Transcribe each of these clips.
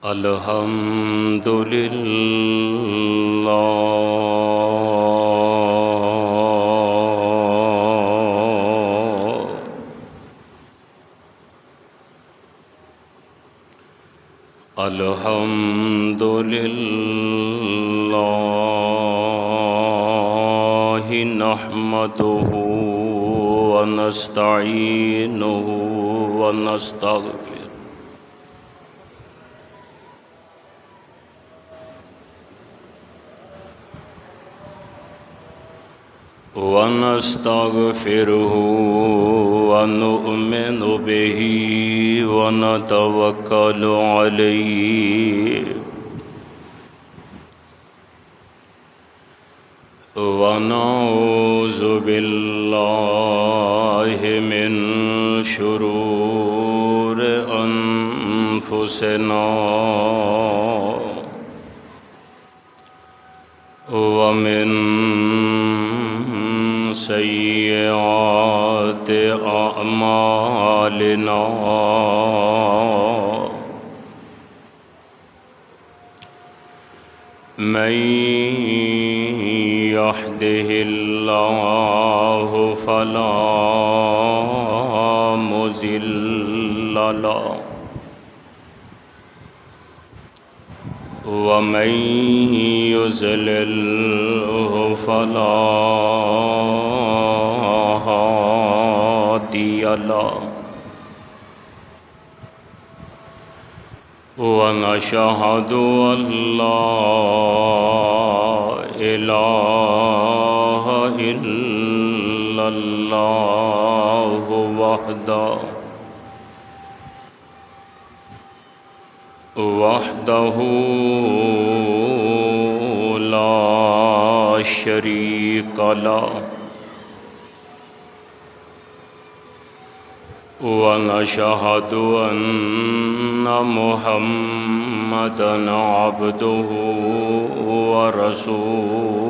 الحمد للہ الحمد للہ نحمده ونستعینه ونستغفر ونستغفره ونؤمن به ونتوكل عليه ونعوذ بالله من شرور أنفسنا ومن سيئات أعمالنا من يهده الله فلا مضل له ومن يضلله فلا هادي له ونشهد أن لا إله إلا الله وحده لا شريك له ونشهد أن محمدًا عبده ورسوله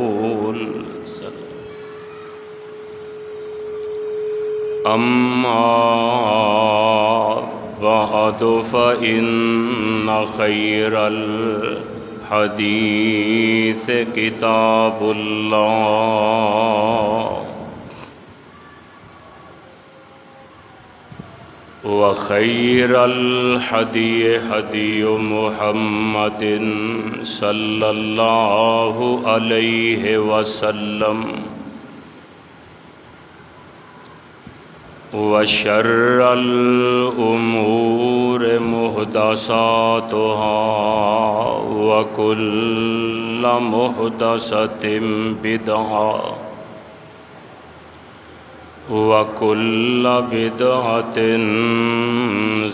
أما بعد فإن خير الحديث كتاب الله وخير الهدي هدي محمد صلى الله عليه وسلم وشر الأمور محدثاتها وكل محدثة بدعة وكل بدعة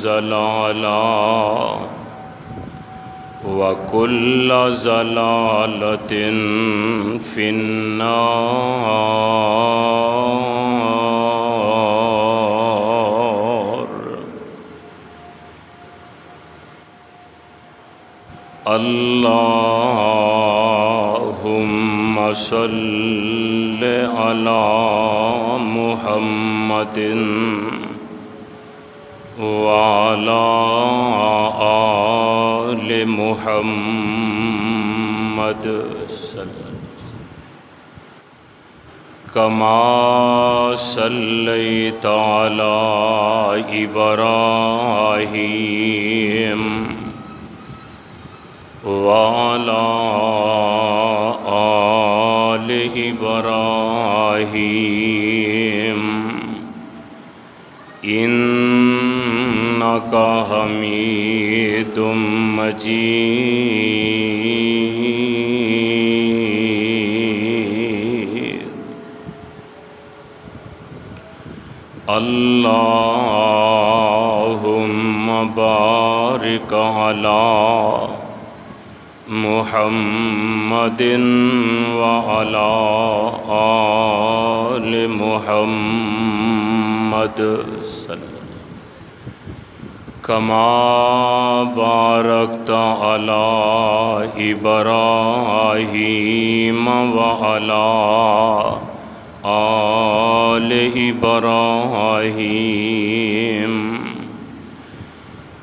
ضلالة وكل ضلالة في النار. اللهم صل على محمد وعلى آل محمد كما صليت على إبراهيم وعلى آل إبراهيم إنك حميد مجيد. اللهم بارك على محمد وعلى آل محمد كما باركت على إبراهيم وعلى آل إبراهيم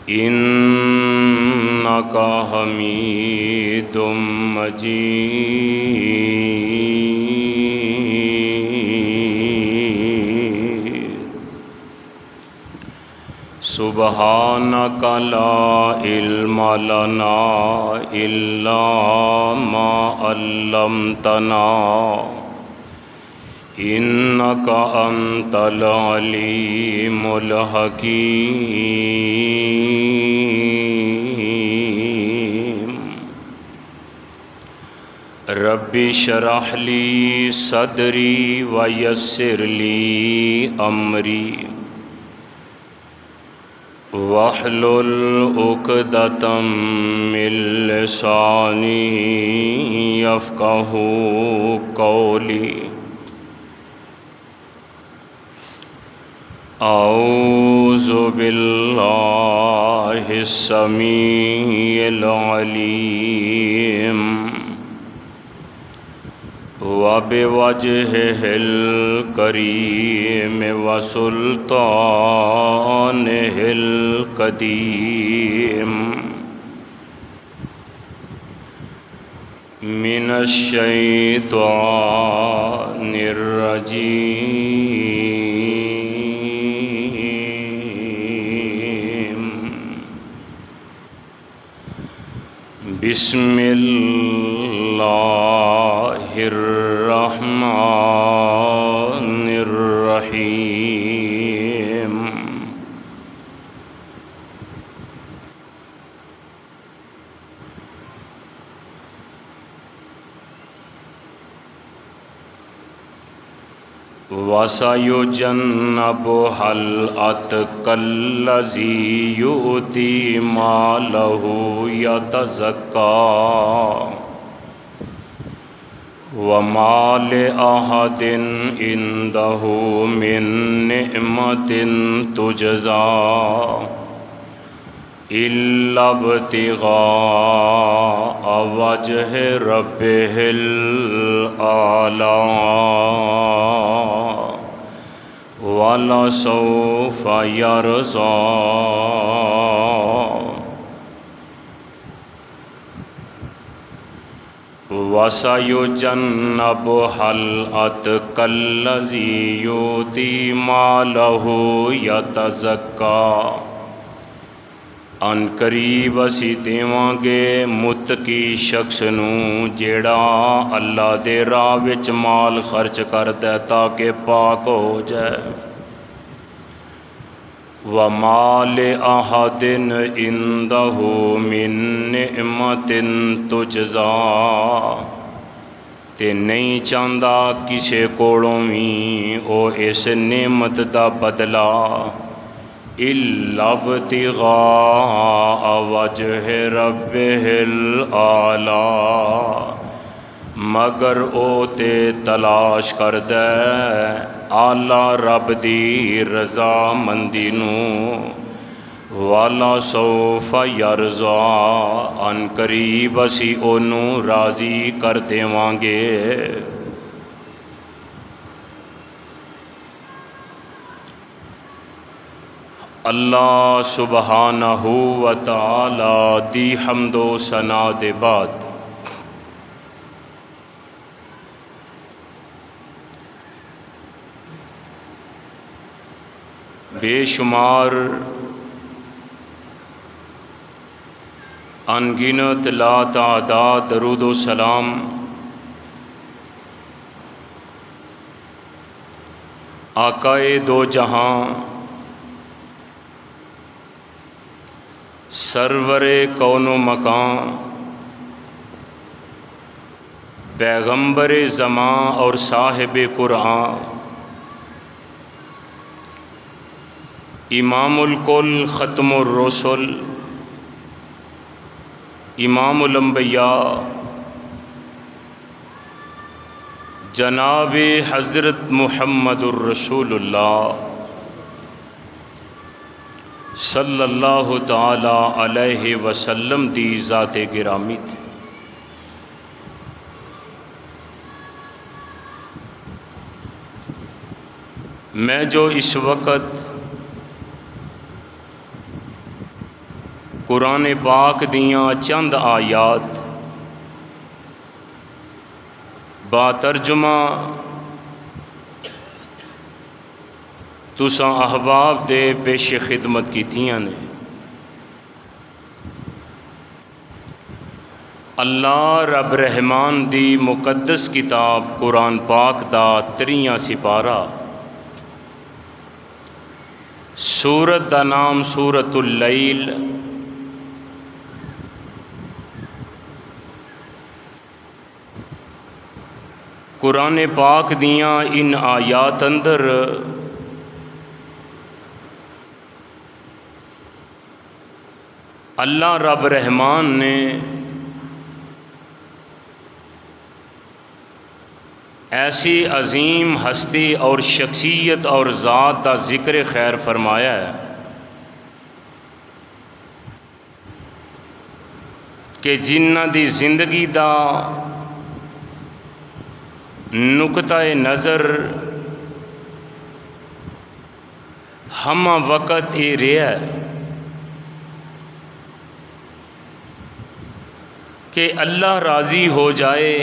إنك إنك حميد مجيد سبحانك لا علم لنا إلا ما علمتنا إنك أنت العليم الحكيم رب اشرح لي صدري ويسر لي أمري واحلل عقدة من لساني يفقهوا قولي أعوذ بالله السميع العليم وبوجهه الكريم وسلطانه القديم من الشيطان الرجيم بسم الله الرحمن الرحيم وَسَيُجَنَّبُهَا الْأَتْقَى الَّذِي يُؤْتِي مَالَهُ يَتَزَكَّى وَمَا لِأَحَدٍ عِندَهُ مِن نِّعْمَةٍ تُجْزَى إِلَّا ابْتِغَاءَ وَجْهِ رَبِّهِ الْأَعْلَى وَلَسَوْفَ يَرْضَى وَسَيُجَنَّبُهَا الْأَتْقَى الَّذِي يُؤْتِي مَالَهُ يَتَزَكَّى ان قریب اسی دیواں گے متقی شخص نوں جیڑا اللہ دے راہ وچ مال خرچ کردا ہے تاکہ پاک ہو جائے وَمَا لِأَحَدٍ عِندَهُ مِن نِّعْمَةٍ تُجْزَى تے نہیں چاہندا کسے کولوں وی او اس نعمت دا بدلہ إِلَّا ابْتِغَاءَ وَجْهِ رَبِّهِ الْأَعْلَى مگر او تے تلاش کردے اعلیٰ رب دی رضا مندی نوں وَلَسَوْفَ يَرْضَى ان قریب اسی اونوں راضی کر دیواں گے اللہ سبحانہ و تعالی دی حمد و ثنا دے بعد بے شمار انگنت لا تعداد درود و سلام آقائے دو جہاں سرور کون و مکان پیغمبر زمان اور صاحب قرآن امام الکل ختم الرسل امام الانبیاء جناب حضرت محمد الرسول اللہ صلی اللہ تعالی علیہ وسلم دی ذات گرامی تھی میں جو اس وقت قرآن پاک دیاں چند آیات با ترجمہ تساں احباب دے پیش خدمت کیتیاں نے۔ اللہ رب رحمان دی مقدس کتاب قرآن پاک دا 3 سپارہ، سورت دا نام سورت اللیل، قرآن پاک دیاں ان آیات اندر اللہ رب رحمان نے ایسی عظیم ہستی اور شخصیت اور ذات کا ذکر خیر فرمایا ہے کہ جنہ دی زندگی دا نقطہ نظر ہم وقت یہ رہا ہے کہ اللہ راضی ہو جائے،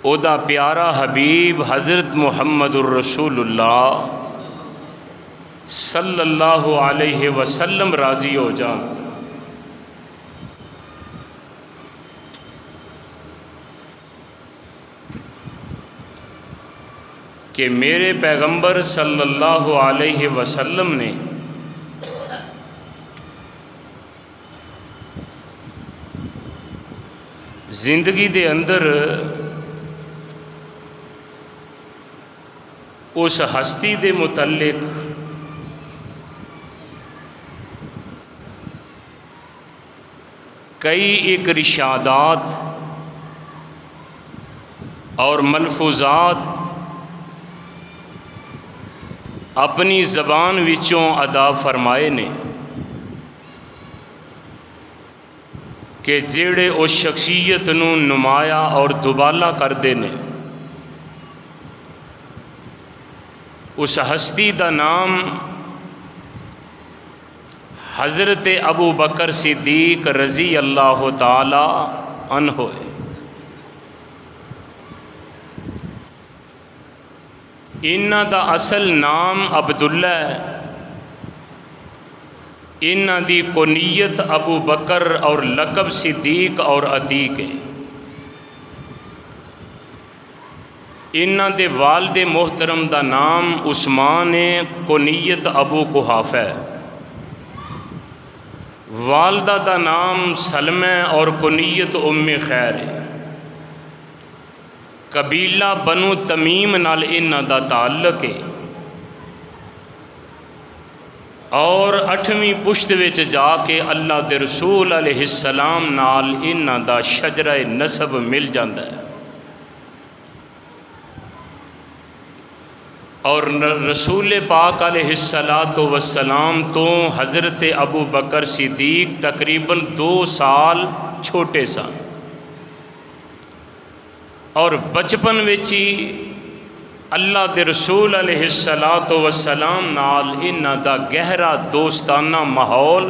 او دا پیارا حبیب حضرت محمد الرسول اللہ صلی اللہ علیہ وسلم راضی ہو جائیں، کہ میرے پیغمبر صلی اللہ علیہ وسلم نے زندگی دے اندر اس ہستی دے متعلق کئی ایک ارشادات اور ملفوظات اپنی زبان وچوں ادا فرمائے نے کہ جڑے اس شخصیت نو نمایاں اور دبالا کردے نے۔ اس ہستی دا نام حضرت ابو بکر صدیق رضی اللہ تعالی عنہ ہے۔ انہاں دا اصل نام عبداللہ ہے، انہاں دی کنیت ابو بکر اور لقب صدیق اور عتیق ہے۔ انہاں دے والد محترم دا نام عثمان ہے، کنیت ابو قحافہ ہے۔ والدہ دا نام سلمہ اور کنیت ام خیر ہے۔ قبیلہ بنو تمیم نال انہاں دا تعلق ہے، اور 8ویں پشت وچ جا کے اللہ دے رسول علیہ السلام نال انہاں دا شجرہ نسب مل جاندا ہے، اور رسول پاک علیہ السلام تو حضرت ابو بکر صدیق تقریباً 2 سال چھوٹے سن، اور بچپن وچ ہی اللہ دے رسول علیہ السلام نال انہاں دا گہرا دوستانہ ماحول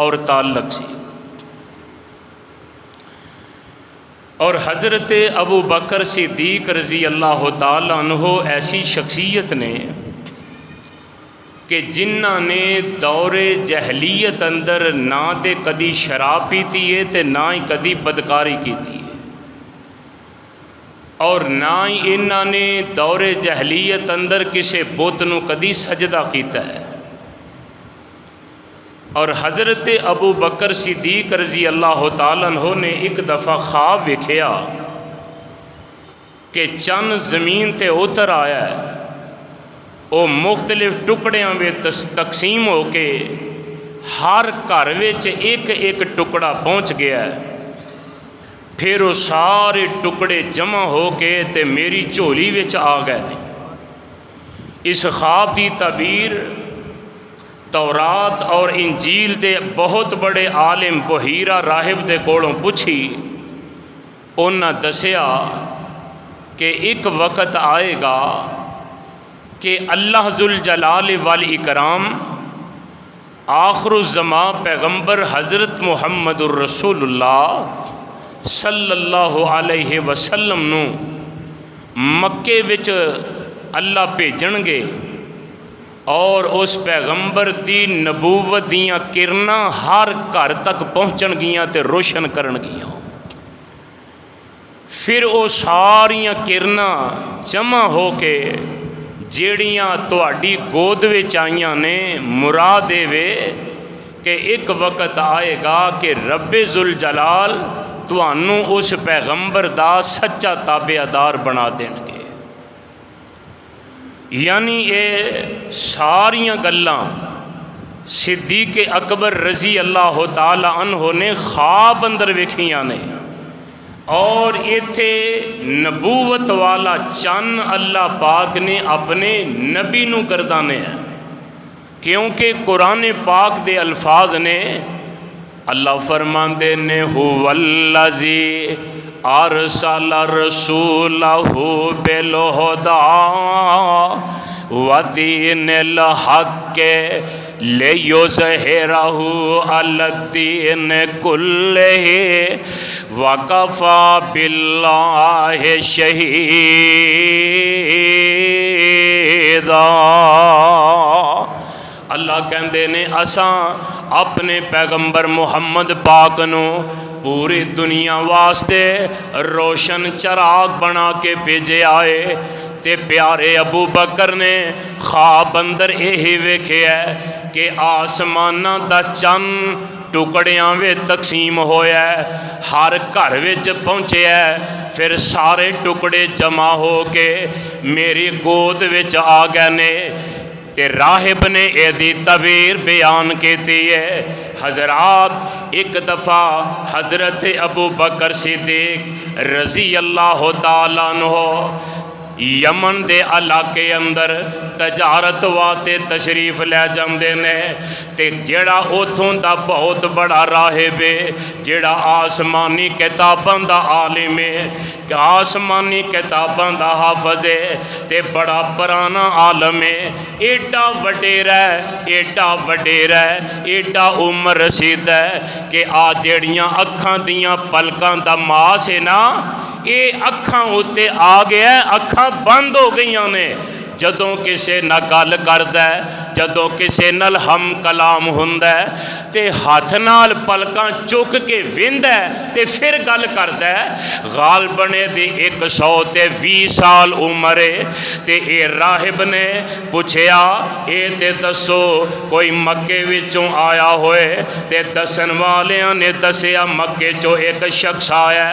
اور تعلق سی، اور حضرت ابو بکر صدیق رضی اللہ تعالیٰ عنہ ایسی شخصیت نے کہ جنہ نے دور جہلیت اندر نہ تے کدی شراب پیتی ہے تے نہ ہی کدی بدکاری کیتی ہے، اور نہ ہی انہاں نے دور جہلیت اندر کسے بت نو کدی سجدہ کیتا ہے۔ اور حضرت ابو بکر صدیق رضی اللہ تعالیٰ عنہ نے ایک دفعہ خواب ویکھیا کہ چند زمین تے اتر آیا ہے، وہ مختلف ٹکڑیاں میں تقسیم ہو کے ہر گھر وچ ایک ایک ٹکڑا پہنچ گیا ہے، پھر وہ سارے ٹکڑے جمع ہو کے تے میری جھولی وچ آ گئے۔ اس خواب دی تعبیر تورات اور انجیل دے بہت بڑے عالم بحیرہ راہب دے کولوں پوچھی، انہاں دسیا کہ ایک وقت آئے گا کہ اللہ ذوالجلال والاکرام آخر الزمان پیغمبر حضرت محمد الرسول اللہ صلی اللہ علیہ وسلم نو مکے وچ اللہ بھیجن گے اور اس پیغمبر دی نبوت دیاں کرنا ہر گھر تک پہنچن گیاں تے روشن کرن گیاں. پھر وہ ساریاں کرنا جمع ہو کے جیڑیاں تہاڈی گود وچ آئیاں نے مراد دے وے کہ ایک وقت آئے گا کہ رب ذوالجلال تانوں اس پیغمبر دا سچا تابعدار بنا دین گے. یعنی یہ ساریاں گلاں صدیق اکبر رضی اللہ تعالی عنہ نے خواب اندر ویکھیاں نے اور ایتھے نبوت والا چن اللہ پاک نے اپنے نبی نو گردانے ہیں کیونکہ قرآن پاک دے الفاظ نے اللہ فرماندے نے هُوَ ارسل رسولہ بالہدی ودین الحق لیظہرہ علی الدین کلہ وکفی باللہ شہیدا. اللہ کہندے نے اساں اپنے پیغمبر محمد پاک نو پوری دنیا واسطے روشن چراغ بنا کے بھیجے آئے تے پیارے ابو بکر نے خواب اندر یہی ویکھیا ہے کہ آسماناں دا چند ٹکڑیاں وے تقسیم ہویا ہے ہر گھر وچ پہنچیا ہے پھر سارے ٹکڑے جمع ہو کے میری گود وچ آ گئے نے تے راہب نے ایدی تعبیر بیان کیتی ہے. حضرات ایک دفعہ حضرت ابو بکر صدیق رضی اللہ تعالیٰ عنہ یمن دے علاقے اندر تجارت واتے تشریف لے جاندے نے تے جڑا اوتھوں دا بہت بڑا راہب ہے جڑا آسمانی کتاباں دا عالم ہے کہ آسمانی کتاباں دا حافظ ہے تے بڑا پرانا عالم ہے ایڈا وڈیرا ہے ایڈا عمر رسید ہے کہ آ جڑیاں اکھاں دیاں پلکاں دا ماس ہے نا اے اکھاں ہوتے آ گیا ہے اکھاں بند ہو گئیاں نے جدوں کسے نہ گل کردا ہے جدوں کسے نال ہم کلام ہوندا ہے تے ہاتھ نال پلکاں چک کے ویندا ہے تے پھر گل کردا ہے. غالبنے دی 120 سال عمر ہے تے اے راہب نے پوچھیا اے تے دسو کوئی مکے وچوں آیا ہوئے تے دسن والیاں نے دسیا مکے چوں ایک شخص آیا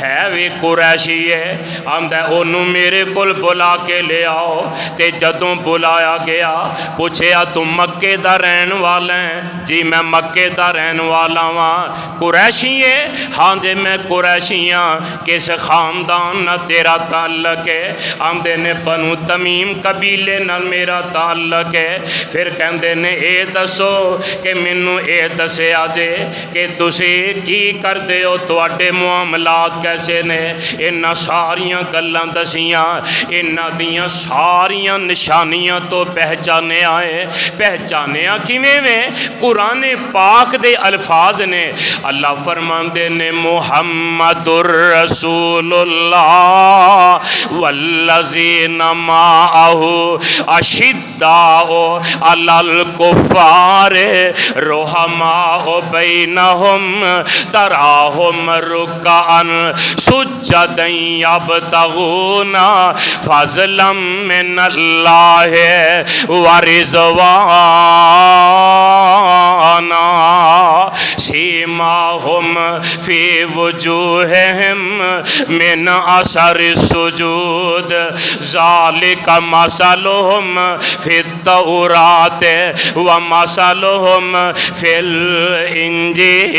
ہے وی قریشی ہے آندا اونوں میرے کول بلا کے لے آؤ تے جدوں بلایا گیا پوچھیا تم مکے دا رہن والا ہے جی میں مکے دا رہن والا ہاں قریشی ہے ہاں جی میں قریشی ہاں کس خاندان نہ تیرا تعلق ہے آندے نے بنو تمیم قبیلے نہ میرا تعلق ہے. پھر کہندے نے اے دسو کہ مینوں اے دسیا جے کہ تسی کی کردے ہو تواڈے معاملات کیسے نے انہاں ساریاں گلاں دسیاں انہاں دیاں ساریاں نشانیاں تو پہچانے آئے پہچانیا کیویں میں قرآن پاک دے الفاظ نے اللہ فرماندے نے محمد الرسول اللہ والذین معہ اشداء علی الکفار رحماء بینہم تراہم رکعا سجدا یبتغون فضلا من اللہ ورضوانا سیماہم فی وجوہہم من اثر السجود ذالک مثلہم فی التوراۃ ومثلہم فی الانجیل.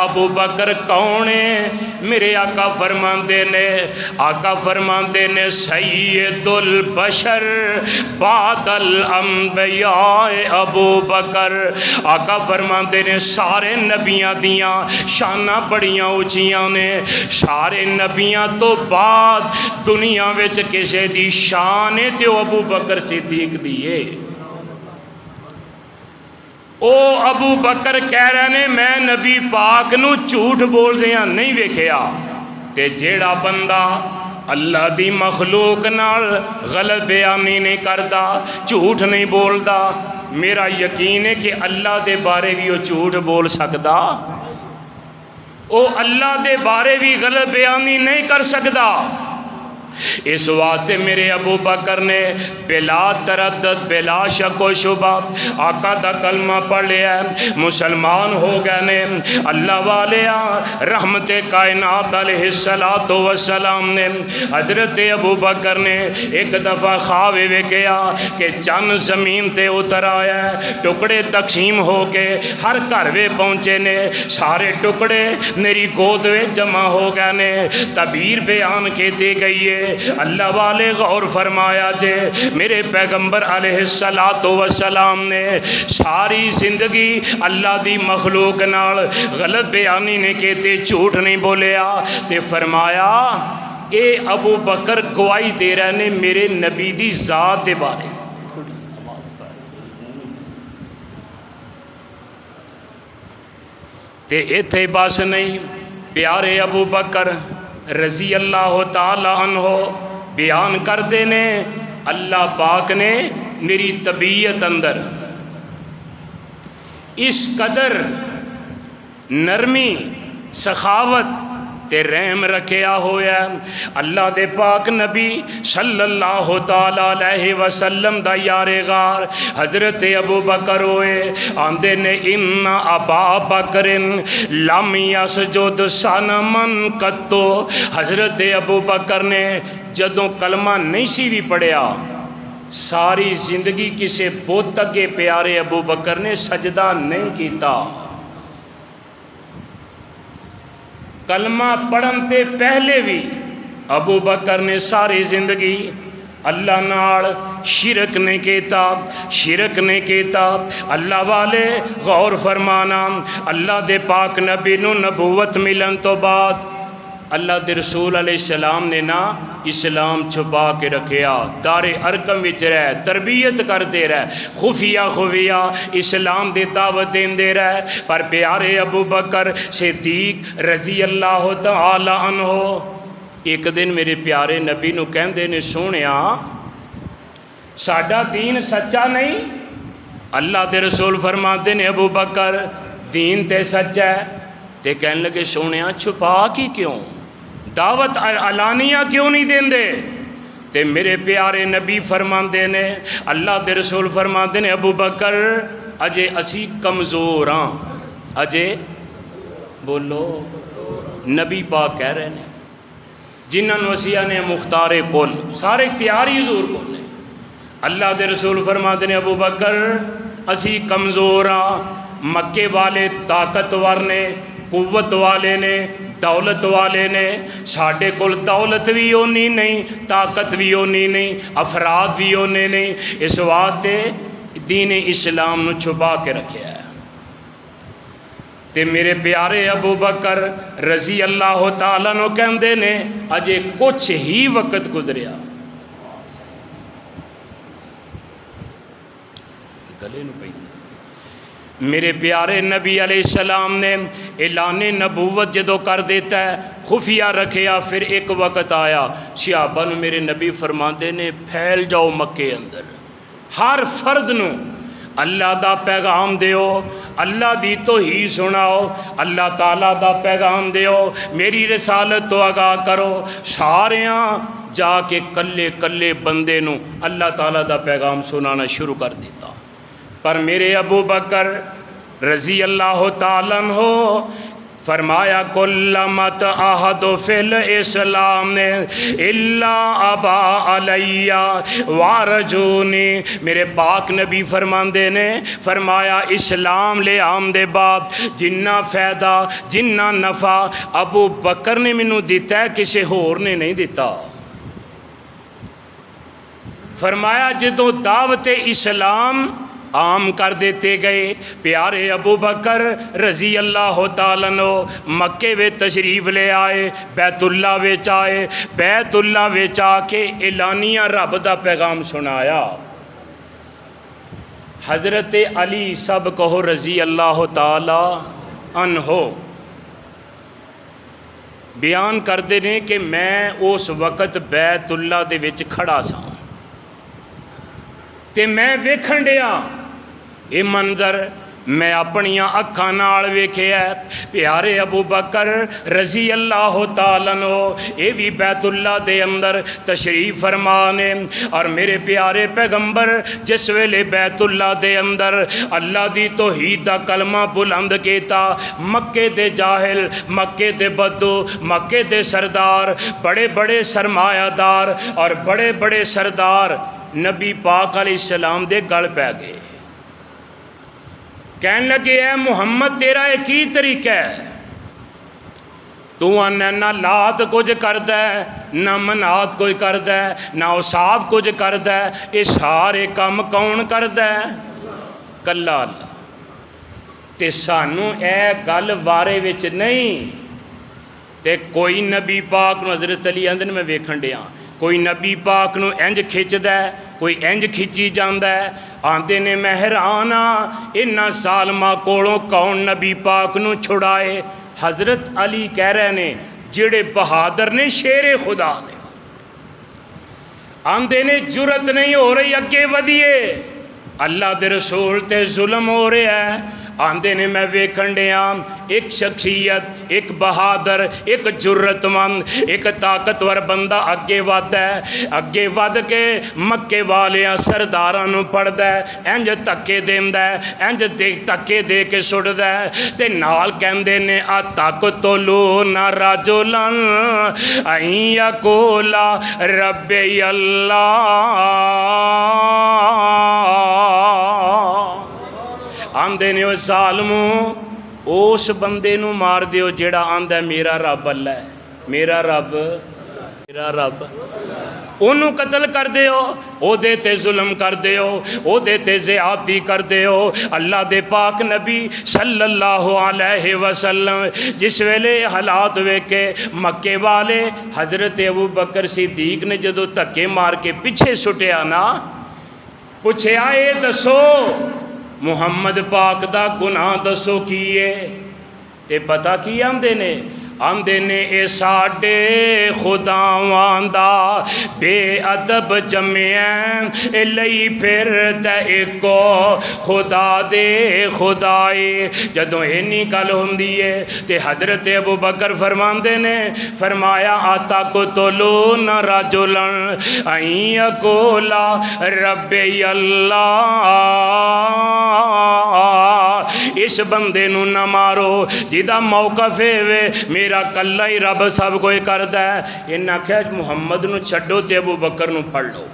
ابو بکر کون ہے؟ میرے آقا فرماندے نے سید البشر بعد الانبیاء ابو بکر۔ آقا فرماندے نے سارے نبیاں دیاں شاناں بڑیاں اونچیاں نے، سارے نبیاں تو بعد دنیا وچ کسے دی شان ہے تے ابو بکر صدیق دیئے۔ او ابو بکر کہہ رہے نے میں نبی پاک نو جھوٹ بول دیاں نہیں ویکھیا، تے جیڑا بندہ اللہ دی مخلوق نال غلط بیانی نہیں کردا، جھوٹ نہیں بولدا، میرا یقین ہے کہ اللہ دے بارے بھی وہ جھوٹ بول سکدا، او اللہ دے بارے بھی غلط بیانی نہیں کر سکدا۔ اس واسطے میرے ابو بکر نے بلا تردد بلا شک و شبہ آقا دا کلمہ پڑھ لیا، مسلمان ہو گئے نے۔ اللہ والیا رحمت کائنات علیہ السلام نے حضرت ابو بکر نے ایک دفعہ خواب ویکھیا کہ چند زمین تے اتر آیا ہے، ٹکڑے تقسیم ہو کے ہر گھر وے پہنچے نے، سارے ٹکڑے میری گود وے جمع ہو گئے نے۔ تعبیر بیان کیتی گئی ہے، اللہ والے غور فرمایا جے میرے پیغمبر علیہ السلام نے ساری زندگی اللہ دی مخلوق نال غلط بیانی نے کہتے، جھوٹ نہیں بولیا، تے فرمایا اے ابو بکر گواہی دے رہے نے میرے نبی دی ذات دے بارے۔ تے ایتھے بس نہیں، پیارے ابو بکر رضی اللہ تعالی عنہ بیان کردے نے اللہ پاک نے میری طبیعت اندر اس قدر نرمی سخاوت تے رحم رکھیا ہویا۔ اللہ دے پاک نبی صلی اللہ تعالی علیہ وسلم دا یار غار حضرت ابو بکر ہوئے، آندے نے ان ابا بکر لم یسجد صنمن قطو۔ حضرت ابو بکر نے جدوں کلمہ نہیں سی بھی پڑھیا، ساری زندگی کسے بت اگے پیارے ابو بکر نے سجدہ نہیں کیتا۔ کلمہ پڑھن تے پہلے بھی ابو بکر نے ساری زندگی اللہ نال شرک نہیں کیتا۔ اللہ والے غور فرمانا، اللہ دے پاک نبی نو نبوت ملن تو بعد اللہ دے رسول علیہ السلام نے نا اسلام چھپا کے رکھیا، دار ارقم وچ رہ تربیت کرتے رہ، خفیہ اسلام دے دعوت دیندے رہ۔ پر پیارے ابو بکر صدیق رضی اللہ تعالی عنہ ایک دن میرے پیارے نبی نو کہندے نے سونیا ساڈا دین سچا نہیں؟ اللہ دے رسول فرماتے نے ابو بکر دین تے سچا ہے، تے کہنے لگے سونیا چھپا کی کیوں، دعوت علانیہ کیوں نہیں دین دے؟ تے میرے پیارے نبی فرماندے نے، اللہ دے رسول فرماندے نے ابو بکر اجے اسی کمزور ہاں، اجے بولو نبی پاک کہہ رہے ہیں جنہاں وسیع نے مختار کل سارے اختیاری حضور کو نے۔ اللہ دے رسول فرماندے نے ابو بکر اسی کمزور ہاں، مکے والے طاقتور نے، قوت والے نے، دولت والے نے، ساڈے کول دولت بھی ہونی نہیں، طاقت بھی ہونی نہیں، افراد بھی ہونے نہیں، اس واسطے دین اسلام نو چھپا کے رکھیا ہے۔ تے میرے پیارے ابو بکر رضی اللہ تعالیٰ نو کہندے نے اجے کچھ ہی وقت گزریا، گلے نو پئی میرے پیارے نبی علیہ السلام نے اعلان نبوت جدو کر دیتا ہے خفیہ رکھیا، پھر ایک وقت آیا صحابہ نو میرے نبی فرماندے نے پھیل جاؤ مکے اندر، ہر فرد نو اللہ دا پیغام دیو، اللہ دی توحید سناؤ، اللہ تعالیٰ دا پیغام دیو، میری رسالت تو آگاہ کرو۔ ساریاں جا کے کلے کلے بندے نو اللہ تعالیٰ دا پیغام سنانا شروع کر دیتا۔ پر میرے ابو بکر رضی اللہ تعالیٰ عنہ فرمایا کلمت احد فل اسلام نے الا ابا علیہ وارجونی، میرے پاک نبی فرماندے نے فرمایا اسلام لے آم دے بعد جنہ فائدہ جنہ نفع ابو بکر نے مینوں دیتا ہے کسی ہور نے نہیں دیتا۔ فرمایا جدوں دعوت اسلام عام کر دیتے گئے، پیارے ابو بکر رضی اللہ تعالیٰ عنہ مکے وے تشریف لے آئے، بیت اللہ وچ آئے، بیت اللہ وچ آ کے اعلانیہ رب دا پیغام سنایا۔ حضرت علی سب کہو رضی اللہ تعالیٰ عنہ بیان کردے نے کہ میں اس وقت بیت اللہ دے وچ کھڑا سا تے میں ویکھن ڈیا یہ منظر میں اپنیاں اکھاں نال ویکھیا ہے۔ پیارے ابو بکر رضی اللہ تعالیٰ عنہ یہ بھی بیت اللہ دے اندر تشریف فرمانے، اور میرے پیارے پیغمبر جس ویلے بیت اللہ دے اندر اللہ دی توحید دا کلمہ بلند کیتا، مکے دے جاہل، مکے دے بدو، مکے دے سردار، بڑے بڑے سرمایہ دار اور بڑے بڑے سردار نبی پاک علیہ السلام دے گل پہ گئے، کہنے لگے اے محمد تیرا ایک ہی طریقہ ہے، تو نہ لات کچھ کردا ہے نہ منات کوئی کردا ہے نہ اصاف کچھ کردا ہے، یہ سارے کام کون کردا ہے؟ کلا اللہ۔ تے سانو اے گل وارے وچ نہیں، تے کوئی نبی پاک نو حضرت علی اندر میں ویکھن ڈیا کوئی نبی پاک نو انج کھچدا ہے کوئی انج کھچی جاندا ہے، آندے نے میں حیران ہاں انہاں سالماں کولوں کون نبی پاک نو چھڑائے۔ حضرت علی کہہ رہے نے جڑے بہادر نے شیر خدا نے، آندے نے جرت نہیں ہو رہی اگے ودیے، اللہ دے رسول تے ظلم ہو رہا ہے، آندے نے میں ویکھن ڈیا ایک شخصیت، ایک بہادر، ایک جرت مند، ایک طاقتور بندہ اگے ود ہے، اگے ود کے مکے والیاں سرداراں نو پڑھدا ہے، انج تکے دیندا ہے، انج تکے دے کے سٹدا ہے، تے نال کہندے نے اتقتلون رجلا ان یقول ربی اللہ، آندے نے ظالموں اس بندے نو مار دیو جیڑا آندا ہے میرا رب اللہ ہے، میرا رب انہوں قتل کر دیو، او دے تے ظلم کر دیو، او دے تے زیادتی کر دیو۔ اللہ دے پاک نبی صلی اللہ علیہ وسلم جس ویلے حالات ویکھے مکے والے حضرت ابو بکر صدیق نے جدو تکے مار کے پیچھے سٹیا نا، پوچھے آئے دسو محمد پاک دا گناہ دسو کیے، تے پتہ کی آندے نے اے ساڈے خداواں دا بے ادب جمعیں اے لئی پھر تے ایکو خدا دے خدائی۔ جدوں اینی گل ہوندی ہے تے حضرت ابو بکر فرماندے نے فرمایا اتقتلون رجلا ان یقول ربی اللہ، اس بندے نو نہ مارو جدا موقف ہے میرا کلا ہی رب سب کوئی کردا ہے۔ انہاں آکھیا محمد نو چھڈو تے ابو بکر نو پھڑ لو۔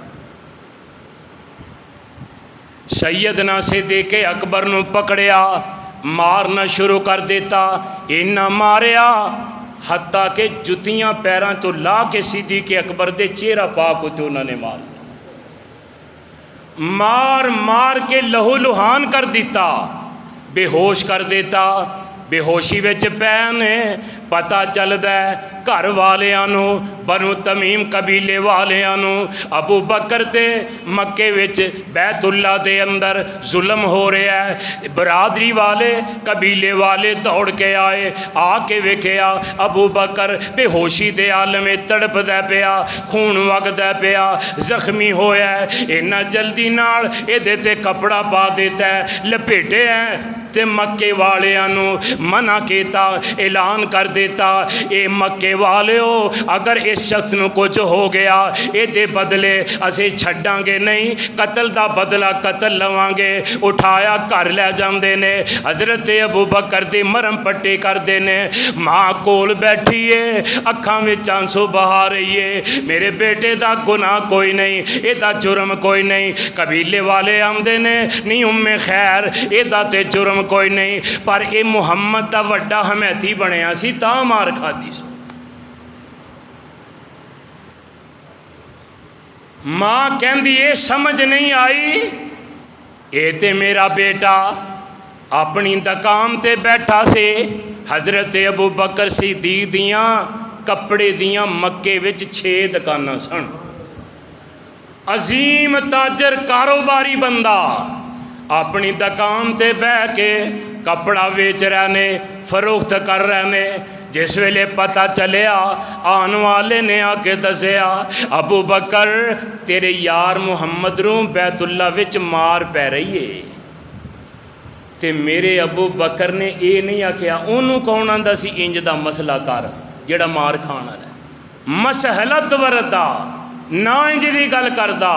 سیدنا صدیق اکبر نو پکڑیا مارنا شروع کر دیتا، انہاں ماریا حتیٰ کہ جتیاں پیراں تو لا کے صدیق اکبر دے چہرہ پاک ہوتے انہوں نے مار مار کے لہو لہان کر دیتا، بے ہوش کر دیتا۔ بے ہوشی وچ پینے پتہ چلدا ہے گھر والیاں نو، بنو تمیم قبیلے والیاں نو ابو بکر تے مکے وچ بیت اللہ دے اندر ظلم ہو رہا ہے۔ برادری والے قبیلے والے دوڑ کے آئے، آ کے ویکھیا ابو بکر بے ہوشی دے عالم تڑپدا پیا، خون وگدا پیا، زخمی ہویا ہے، اینا جلدی نال اے دے تے کپڑا پا دیتا ہے، لپیٹے ہیں تے مکے والیاں نو منع کیتا، اعلان کر دیتا اے مکے والیو اگر اس شخص نو کچھ ہو گیا اے دے بدلے اسے چھڈاں گے نہیں، قتل دا بدلہ قتل لواں گے۔ اٹھایا گھر لے جاندے نے، حضرت ابو بکر دی مرم پٹی کر دینے، ماں کول بیٹھی ہے اکھاں وچ آنسو بہا رہی ہے، میرے بیٹے دا گناہ کوئی نہیں، اے دا جرم کوئی نہیں۔ قبیلے والے آمدے نے نہیں ام خیر اے دا تے جرم کوئی نہیں، پر اے محمد دا وڈا حمیتی بنیا سی تاں مار کھادی سی۔ ماں کہندی اے سمجھ نہیں آئی، اے تے میرا بیٹا اپنی دکان تے بیٹھا سے، حضرت ابو بکر صدیق دیاں کپڑے دیاں مکے وچ 6 دکاناں سن، عظیم تاجر کاروباری بندہ اپنی دکان تے بہ کے کپڑا ویچ رہنے، فروخت کر رہنے۔ جس ویلے پتہ چلیا آن والے نے آ کے دسیا ابو بکر تیرے یار محمد رو بیت اللہ وچ مار پہ رہی ہے، تے میرے ابو بکر نے اے نہیں آکھیا اونوں کون آندا سی انج دا مسئلہ کر جڑا مار کھانا ہے، مسحلت وردا نہ انج دی گل کردا،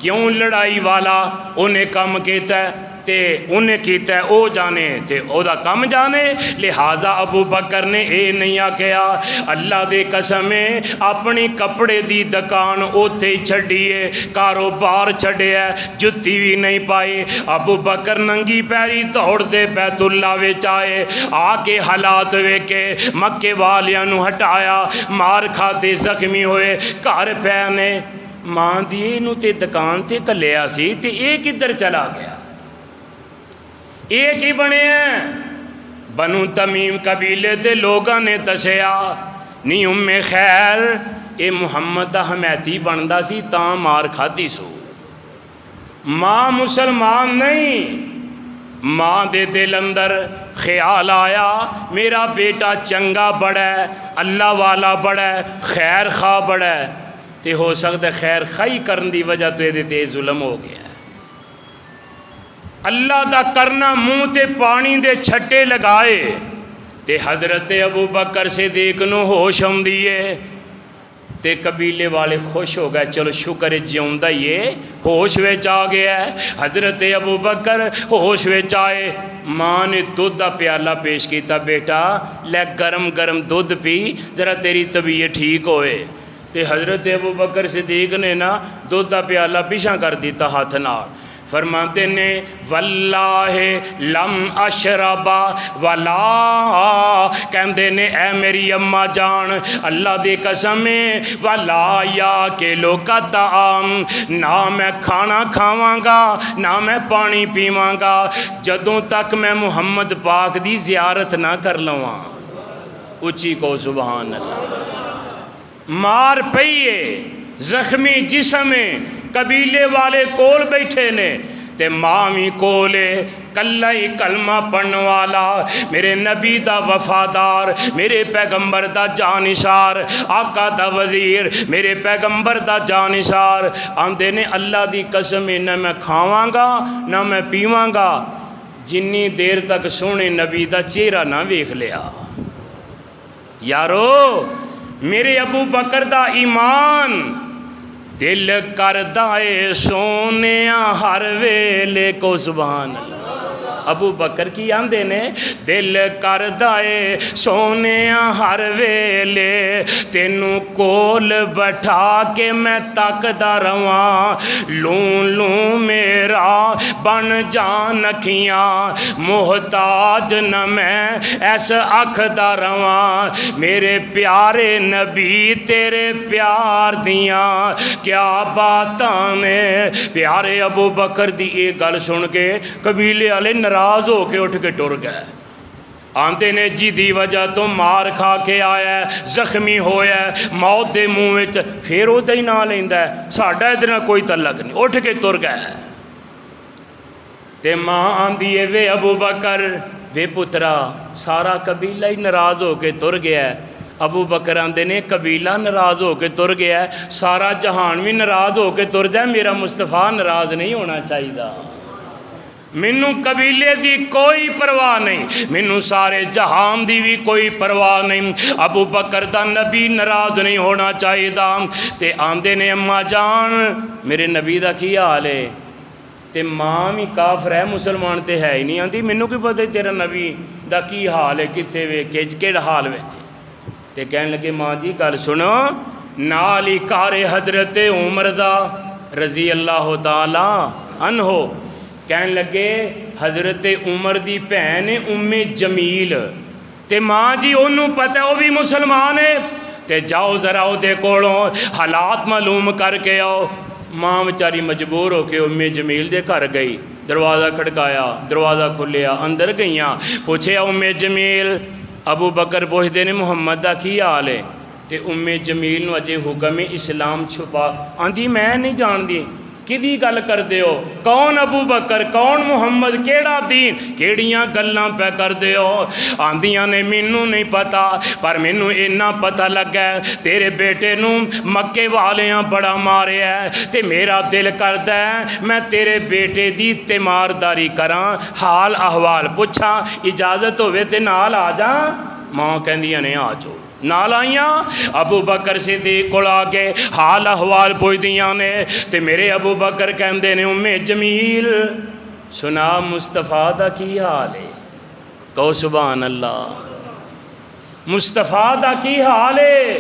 کیوں لڑائی والا انہیں کم کیتا ہے تے انہیں کیتا ہے او جانے تے او دا کم جانے، لہٰذا ابو بکر نے اے نہیں آکھیا اللہ دے قسمیں اپنی کپڑے دی دکان اوتھے ہی چھڈیے، کاروبار چھڈیا، جتی بھی نہیں پائی۔ ابو بکر ننگی پیری دوڑ دے بیت اللہ وچ آئے، آ کے حالات ویکھے، مکے والیاں نو ہٹایا، مار کھاتے زخمی ہوئے، گھر پے نے ماں دی نو تے دکان تے کلیا سی تے اے کدھر چلا گیا، ایک ہی بنے ہیں۔ بنو تمیم قبیلے دے لوگاں نے دسیا نہیں ام خیر اے محمد دا حمیتی بندا سی تاں مار کھادی سو، ماں مسلمان نہیں، ماں دے دل اندر خیال آیا میرا بیٹا چنگا بڑا ہے، اللہ والا بڑا ہے، خیر خواہ بڑا ہے، تے ہو سکتا ہے خیر خواہی کرن دی وجہ تو یہ تے ظلم ہو گیا ہے۔ اللہ دا کرنا منہ تے پانی دے چھٹے لگائے تے حضرت ابو بکر صدیق نو ہوش آمدی ہے تے قبیلے والے خوش ہو گئے، چلو شکر ہے جیوندا ہی ہے، ہوش وچ آ گیا ہے۔ حضرت ابو بکر ہوش وچ آئے، ماں نے دودھ دا پیالہ پیش کیتا، بیٹا لے گرم گرم دودھ پی ذرا تیری طبیعت ٹھیک ہوئے۔ تے حضرت ابو بکر صدیق نے نا دودھ دا پیالہ پیچھا کر دیتا ہاتھ نال، فرماتے نے واللہ لم اشربا ولا، کہندے نے اے میری اماں جان اللہ دی قسمیں ولا یا کے لوکا طعام، نہ میں کھانا کھاواں گا نہ میں پانی پیواں گا جدوں تک میں محمد پاک دی زیارت نہ کر لواں۔ اچھی کو سبحان اللہ۔ مار پئیے زخمی جسمیں قبیلے والے کول بیٹھے نے تے مامی کولے کلہ ہی کلمہ پڑھنے والا میرے نبی دا وفادار، میرے پیغمبر دا جانشار، آقا دا وزیر، میرے پیغمبر دا جانشار آندے نے اللہ دی قسم نہ میں کھاواں گا نہ میں پیواں گا جنی دیر تک سونے نبی دا چہرہ نہ ویکھ لیا۔ یارو میرے ابو بکر دا ایمان دل کردہ اے سونیاں ہر ویلے کو سبحان اللہ۔ ابو بکر کی آندے نے دل کردہ اے سونیاں ہر ویلے تینوں کول بٹھا کے میں تکدا رواں، لون لون میرا بن جان اکھیاں محتاج نہ میں ایس اکھ دا رواں، میرے پیارے نبی تیرے پیار دیاں کیا باتاں نے۔ پیارے ابو بکر دی ایک گل سن کے قبیلے والے ناراض ہو کے اٹھ کے ٹر گئے، آندے نے جی دی وجہ تو مار کھا کے آیا ہے، زخمی ہویا ہے، موت دے منہ وچ پھر وہ ہی نہ لیندا ہے، ساڈا ادھر کوئی تعلق نہیں، اٹھ کے تر گئے۔ تے ماں آندی ہے وے ابو بکر وے پترا سارا قبیلہ ہی ناراض ہو کے تر گیا ہے۔ ابو بکر آندے نے قبیلہ ناراض ہو کے تر گیا ہے، سارا جہان بھی ناراض ہو کے تر جائے، میرا مصطفیٰ ناراض نہیں ہونا چاہیے۔ مینوں قبیلے دی کوئی پرواہ نہیں، مینوں سارے جہان دی بھی کوئی پرواہ نہیں۔ ابو بکر دا نبی ناراض نہیں ہونا چاہیے تے آندے نے اماں جان میرے نبی دا کی حال ہے؟ تے ماں بھی کافر ہے، مسلمان تے ہے ہی نہیں، آندی مینوں کی پتہ تیرا نبی دا کی حال ہے، کتے وے کیڑا حال وچ؟ تے کہن لگے ماں جی گل سنو، نال ہی کار حضرت عمر دا رضی اللہ تعالی عنہ، کہن لگے حضرت عمر دی بہن ام جمیل، تے ماں جی انہوں پتہ وہ بھی مسلمان ہے، تے جاؤ ذرا او دے کولوں حالات معلوم کر کے آؤ۔ ماں بیچاری مجبور ہو کے ام جمیل دے گھر گئی، دروازہ کھڑکایا، دروازہ کھلیا، اندر گئیاں، پوچھے ام جمیل ابو بکر پوچھتے نے محمد دا کی حال ہے؟ تے ام جمیل نو اجے حکم اسلام چھپا، آندھی میں نہیں جان دی، کدی گل کر دے ہو؟ کون ابو بکر، کون محمد، کیڑا دین، کیڑیاں گلاں پہ کر دے ہو؟ آندیاں نے مینوں نہیں پتا، پر مینوں اینا پتہ لگا ہے تیرے بیٹے نو مکے والیاں بڑا مارے ہے، تے میرا دل کردا ہے میں تیرے بیٹے دی تیمارداری کراں، حال احوال پوچھاں، اجازت ہوئے تے نال آ جاں؟ ماں کہندیاں نے آ جاؤ، نال آئیاں، ابو بکر صدیق کول آ کے حال احوال پوچھ دیاں نے، تے میرے ابو بکر کہندے نے ام جمیل سنا مصطفیٰ دا کی حال ہے؟ کہو سبحان اللہ، مصطفیٰ دا کی حال ہے؟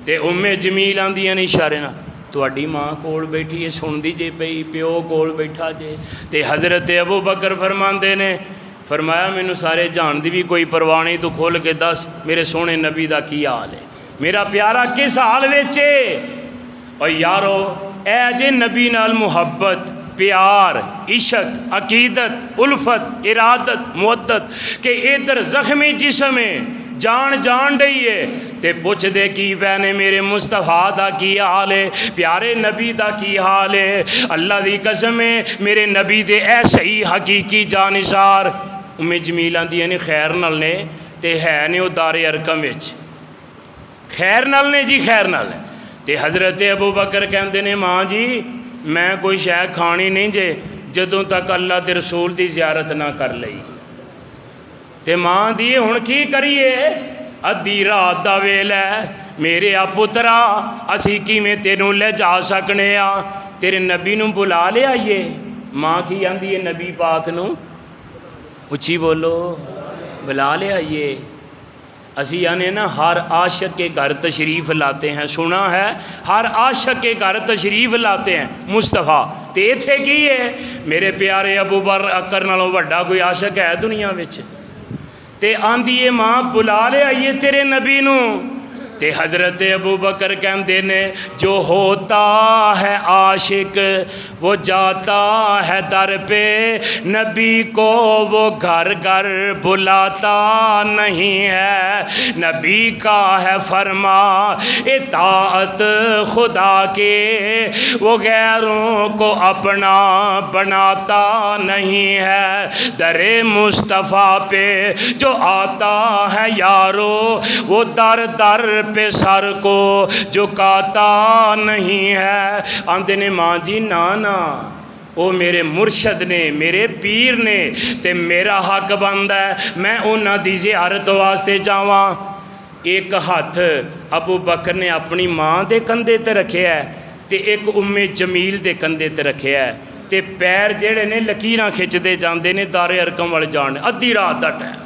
تے ام جمیل آندیاں نے اشارے نہ، تواڈی ماں کول بیٹھی ہے سندی جے پئی، پیو کول بیٹھا جے، تے حضرت ابو بکر فرماندے نے، فرمایا مینوں سارے جان دی بھی کوئی پرواہ نہیں، تو کھول کے دس میرے سونے نبی دا کی حال ہے، میرا پیارا کس حال وچے؟ اور یارو اے جے نبی نال محبت، پیار، عشق، عقیدت، الفت، ارادت، مودت کہ ادھر زخمی جسم ہے، جان ڈئی ہے، تے پوچھ دے کی بہنے میرے مصطفیٰ دا کی حال ہے، پیارے نبی دا کی حال ہے؟ اللہ دی قسم ہے میرے نبی دے ایسے ہی حقیقی جانشار ام جمیل آندی نے خیر نال نے، تے ہے نے وہ دار ارقم وچ، خیر نال نے جی، خیر نال نے، تے حضرت ابو بکر کہندے نے ماں جی میں کوئی شے کھانی نہیں جے جدوں تک اللہ دے رسول دی زیارت نہ کر لئی، تے ماں دی ہن کی کریے؟ ادھی رات دا ویلا ہے، میرے آ پترا اسی کیویں تینوں لے جا سکنے آ، تیرے نبی نو بلا لے آئیے۔ ماں کی آندی ہے نبی پاک نو، اچھی بولو، بلا لے آئیے۔ اسی آنے نا ہر عاشق کے گھر تشریف لاتے ہیں، سنا ہے ہر عاشق کے گھر تشریف لاتے ہیں مصطفیٰ، تے ایتھے کی ہے میرے پیارے ابو بکر نالوں وڈا کوئی عاشق ہے دنیا وچ؟ تے آندی ہے ماں بلا لے آئیے تیرے نبی نو، تے حضرت ابو بکر کہندے نے جو ہوتا ہے عاشق وہ جاتا ہے در پہ، نبی کو وہ گھر گھر بلاتا نہیں ہے، نبی کا ہے فرما اطاعت خدا کے، وہ غیروں کو اپنا بناتا نہیں ہے، در مصطفیٰ پہ جو آتا ہے یارو وہ در در پہ سر کو جھکاتا نہیں ہے۔ آندے نے ماں جی نانا وہ میرے مرشد نے، میرے پیر نے، تے میرا حق بندا ہے میں انہاں دی زیارت واسطے جاواں۔ ایک ہاتھ ابو بکر نے اپنی ماں دے کندھے تے رکھیا ہے، تے ایک ام جمیل دے کندھے تے رکھیا ہے، تے پیر جڑے نے لکیراں کھچدے جاندے نے دار ارقم وال جان، ادھی رات دا ٹائم،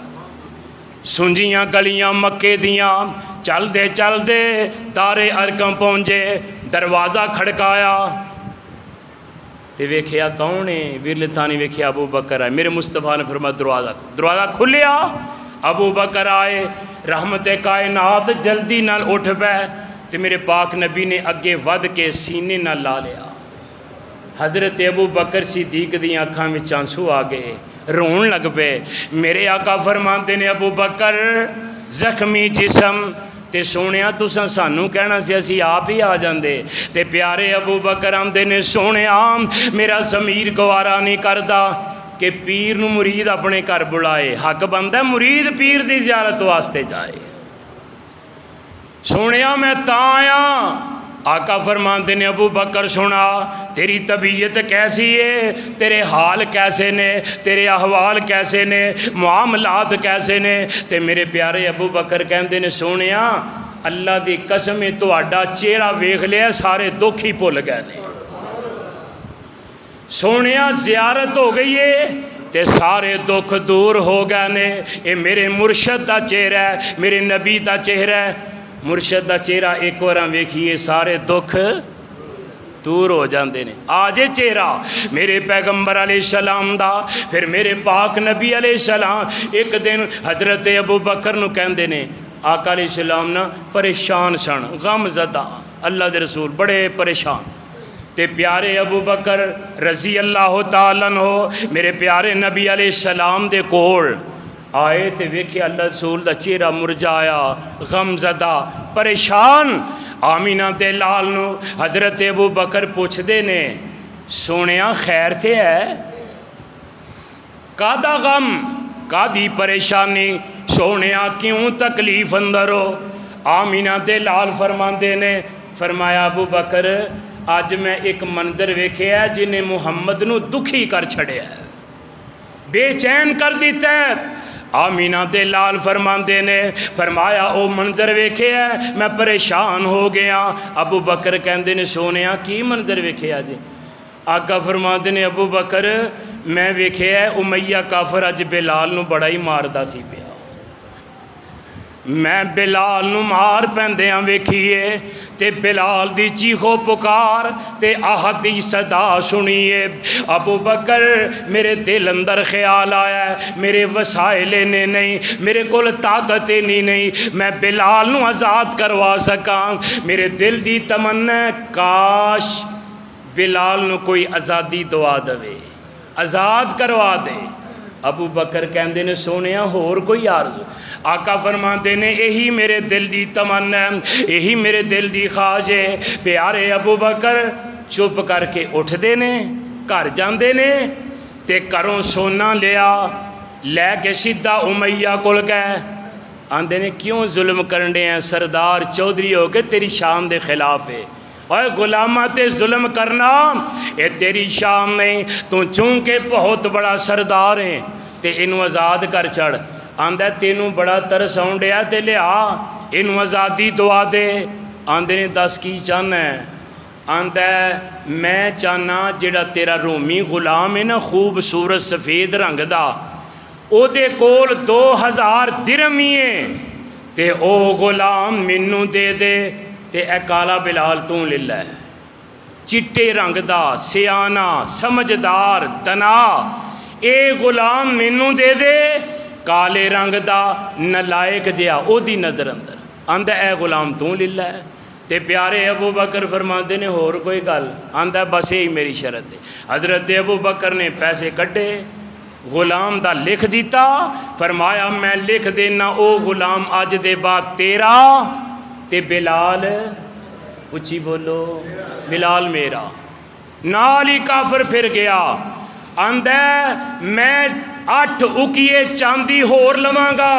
سنجیاں گلیاں مکے دیاں، چل دے دار ارقم پہنچے، دروازہ کھڑکایا تے ویکھیا کون ہے؟ ویرلتانی ویکھیا ابو بکر آئے، میرے مصطفیٰ نے فرمایا دروازہ کھلیا، ابو بکر آئے، رحمت کائنات جلدی نال اٹھ پے، تے میرے پاک نبی نے اگے ود کے سینے نال لا لیا۔ حضرت ابو بکر صدیق دی آنکھاں وچ آنسو آ گئے، رون لگ پے۔ میرے آقا فرماندے نے ابو بکر زخمی جسم تے سونیا تساں سانوں کہنا سی اسی آپ ہی آ جاندے، تے پیارے ابو بکر آندے نے سونیا میرا ضمیر گوارا نہیں کردا کہ پیر نو مرید اپنے گھر بلائے، حق بندا ہے مرید پیر دی زیارت واسطے جائے۔ سونیا میں تاں آیا آقا فرماتے نے ابو بکر سنا تیری طبیعت کیسی ہے، تیرے حال کیسے نے، تیرے احوال کیسے نے، معاملات کیسے نے؟ تے میرے پیارے ابو بکر کہندے نے سونیا اللہ دی قسم تہاڈا چہرہ ویکھ لیا سارے دکھ ہی بھول گئے نے، سونیا زیارت ہو گئی ہے تے سارے دکھ دور ہو گئے نے۔ اے میرے مرشد دا چہرہ ہے، میرے نبی دا چہرہ ہے، مرشد دا چہرہ ایک بار ویکھیے سارے دکھ دور ہو جاندے نے۔ آج چہرہ میرے پیغمبر علیہ السلام دا، پھر میرے پاک نبی علیہ السلام ایک دن حضرت ابو بکر نو کہندے نے آقا علیہ السلام نا پریشان سن، غم زدہ، اللہ دے رسول بڑے پریشان، تے پیارے ابو بکر رضی اللہ تعالیٰ عنہ میرے پیارے نبی علیہ السلام دے کول آئے تے ویکھے اللہ رسول دا چہرہ مرجایا، غم زدہ، پریشان۔ آمینہ دے لال نو حضرت ابو بکر پوچھ دے نے سونیا خیر تے ہے، کادا غم، کادی پریشانی، سونیا کیوں تکلیف اندر ہو؟ آمینہ دے لال فرماندے نے فرمایا ابو بکر آج میں ایک منظر ویکھیا ہے جنہیں محمد نو دکھی کر چھڑیا ہے، بے چین کر دیتا ہے۔ آمینہ دے لال فرماندے نے فرمایا او منظر ویکھے ہے میں پریشان ہو گیا۔ ابو بکر کہندے نے سونیا کی منظر ویکھے جی؟ آقا فرماندے نے ابو بکر میں ویکھے ہے امیہ کافر اج بلال نو بڑا ہی ماردا سی پیا، میں بلال نو مار پیندیاں ویکھیے تے بلال دی چیخو پکار تے آہد دی صدا سنیے۔ ابو بکر میرے دل اندر خیال آیا ہے میرے وسائل نے نہیں، میرے کول طاقت نہیں، میں بلال نو آزاد کروا سکاں۔ میرے دل دی تمنا کاش بلال نو کوئی آزادی دعا دے، آزاد کروا دے۔ ابو بکر کہندے نے سونیا ہور کوئی آرزو؟ آقا فرماندے نے یہی میرے دل دی تمنا ہے، یہی میرے دل دی خواہش ہے۔ پیارے ابو بکر چپ کر کے اٹھ دے نے، گھر جاندے نے تے گھروں سونا لیا، لے کے سیدھا امیہ کول گئے، آندے نے کیوں ظلم کرنے ہیں سردار چودھری ہو کے تیری شان دے خلاف ہے، اور غلامہ تے ظلم کرنا اے تیری شان نہیں، تو چونکہ بہت بڑا سردار ہے تے انہوں آزاد کر چھڑ۔ آندہ تینوں بڑا ترس آنڈیا تے لیا انہوں آزادی دعا دے۔ آندے نے دس کی چاہنا ہے؟ آندہ میں چاہنا جڑا تیرا رومی غلام ہے نا خوبصورت سفید رنگ دا، او دے کول 2000 درہم ہی ہے تے او غلام منوں دے دے تے اے کالا بلال تو لے لے، چٹے رنگ دا، سیانہ، سمجھدار، دنا، اے غلام منوں دے دے، کالے رنگ دا نلائق جیا او دی نظر اندر، آندہ اے غلام تو لے لے۔ تے پیارے ابو بکر فرماندے نے اور کوئی گل؟ آندہ بس یہی میری شرط ہے۔ حضرت ابو بکر نے پیسے کٹے، غلام دا لکھ دیتا، فرمایا میں لکھ دینا او غلام آج دے بعد تیرا تے بلال، اچھی بولو، بلال میرا۔ نال ہی کافر پھر گیا، آندہ میں 8 اکیے چاندی ہور لواں گا۔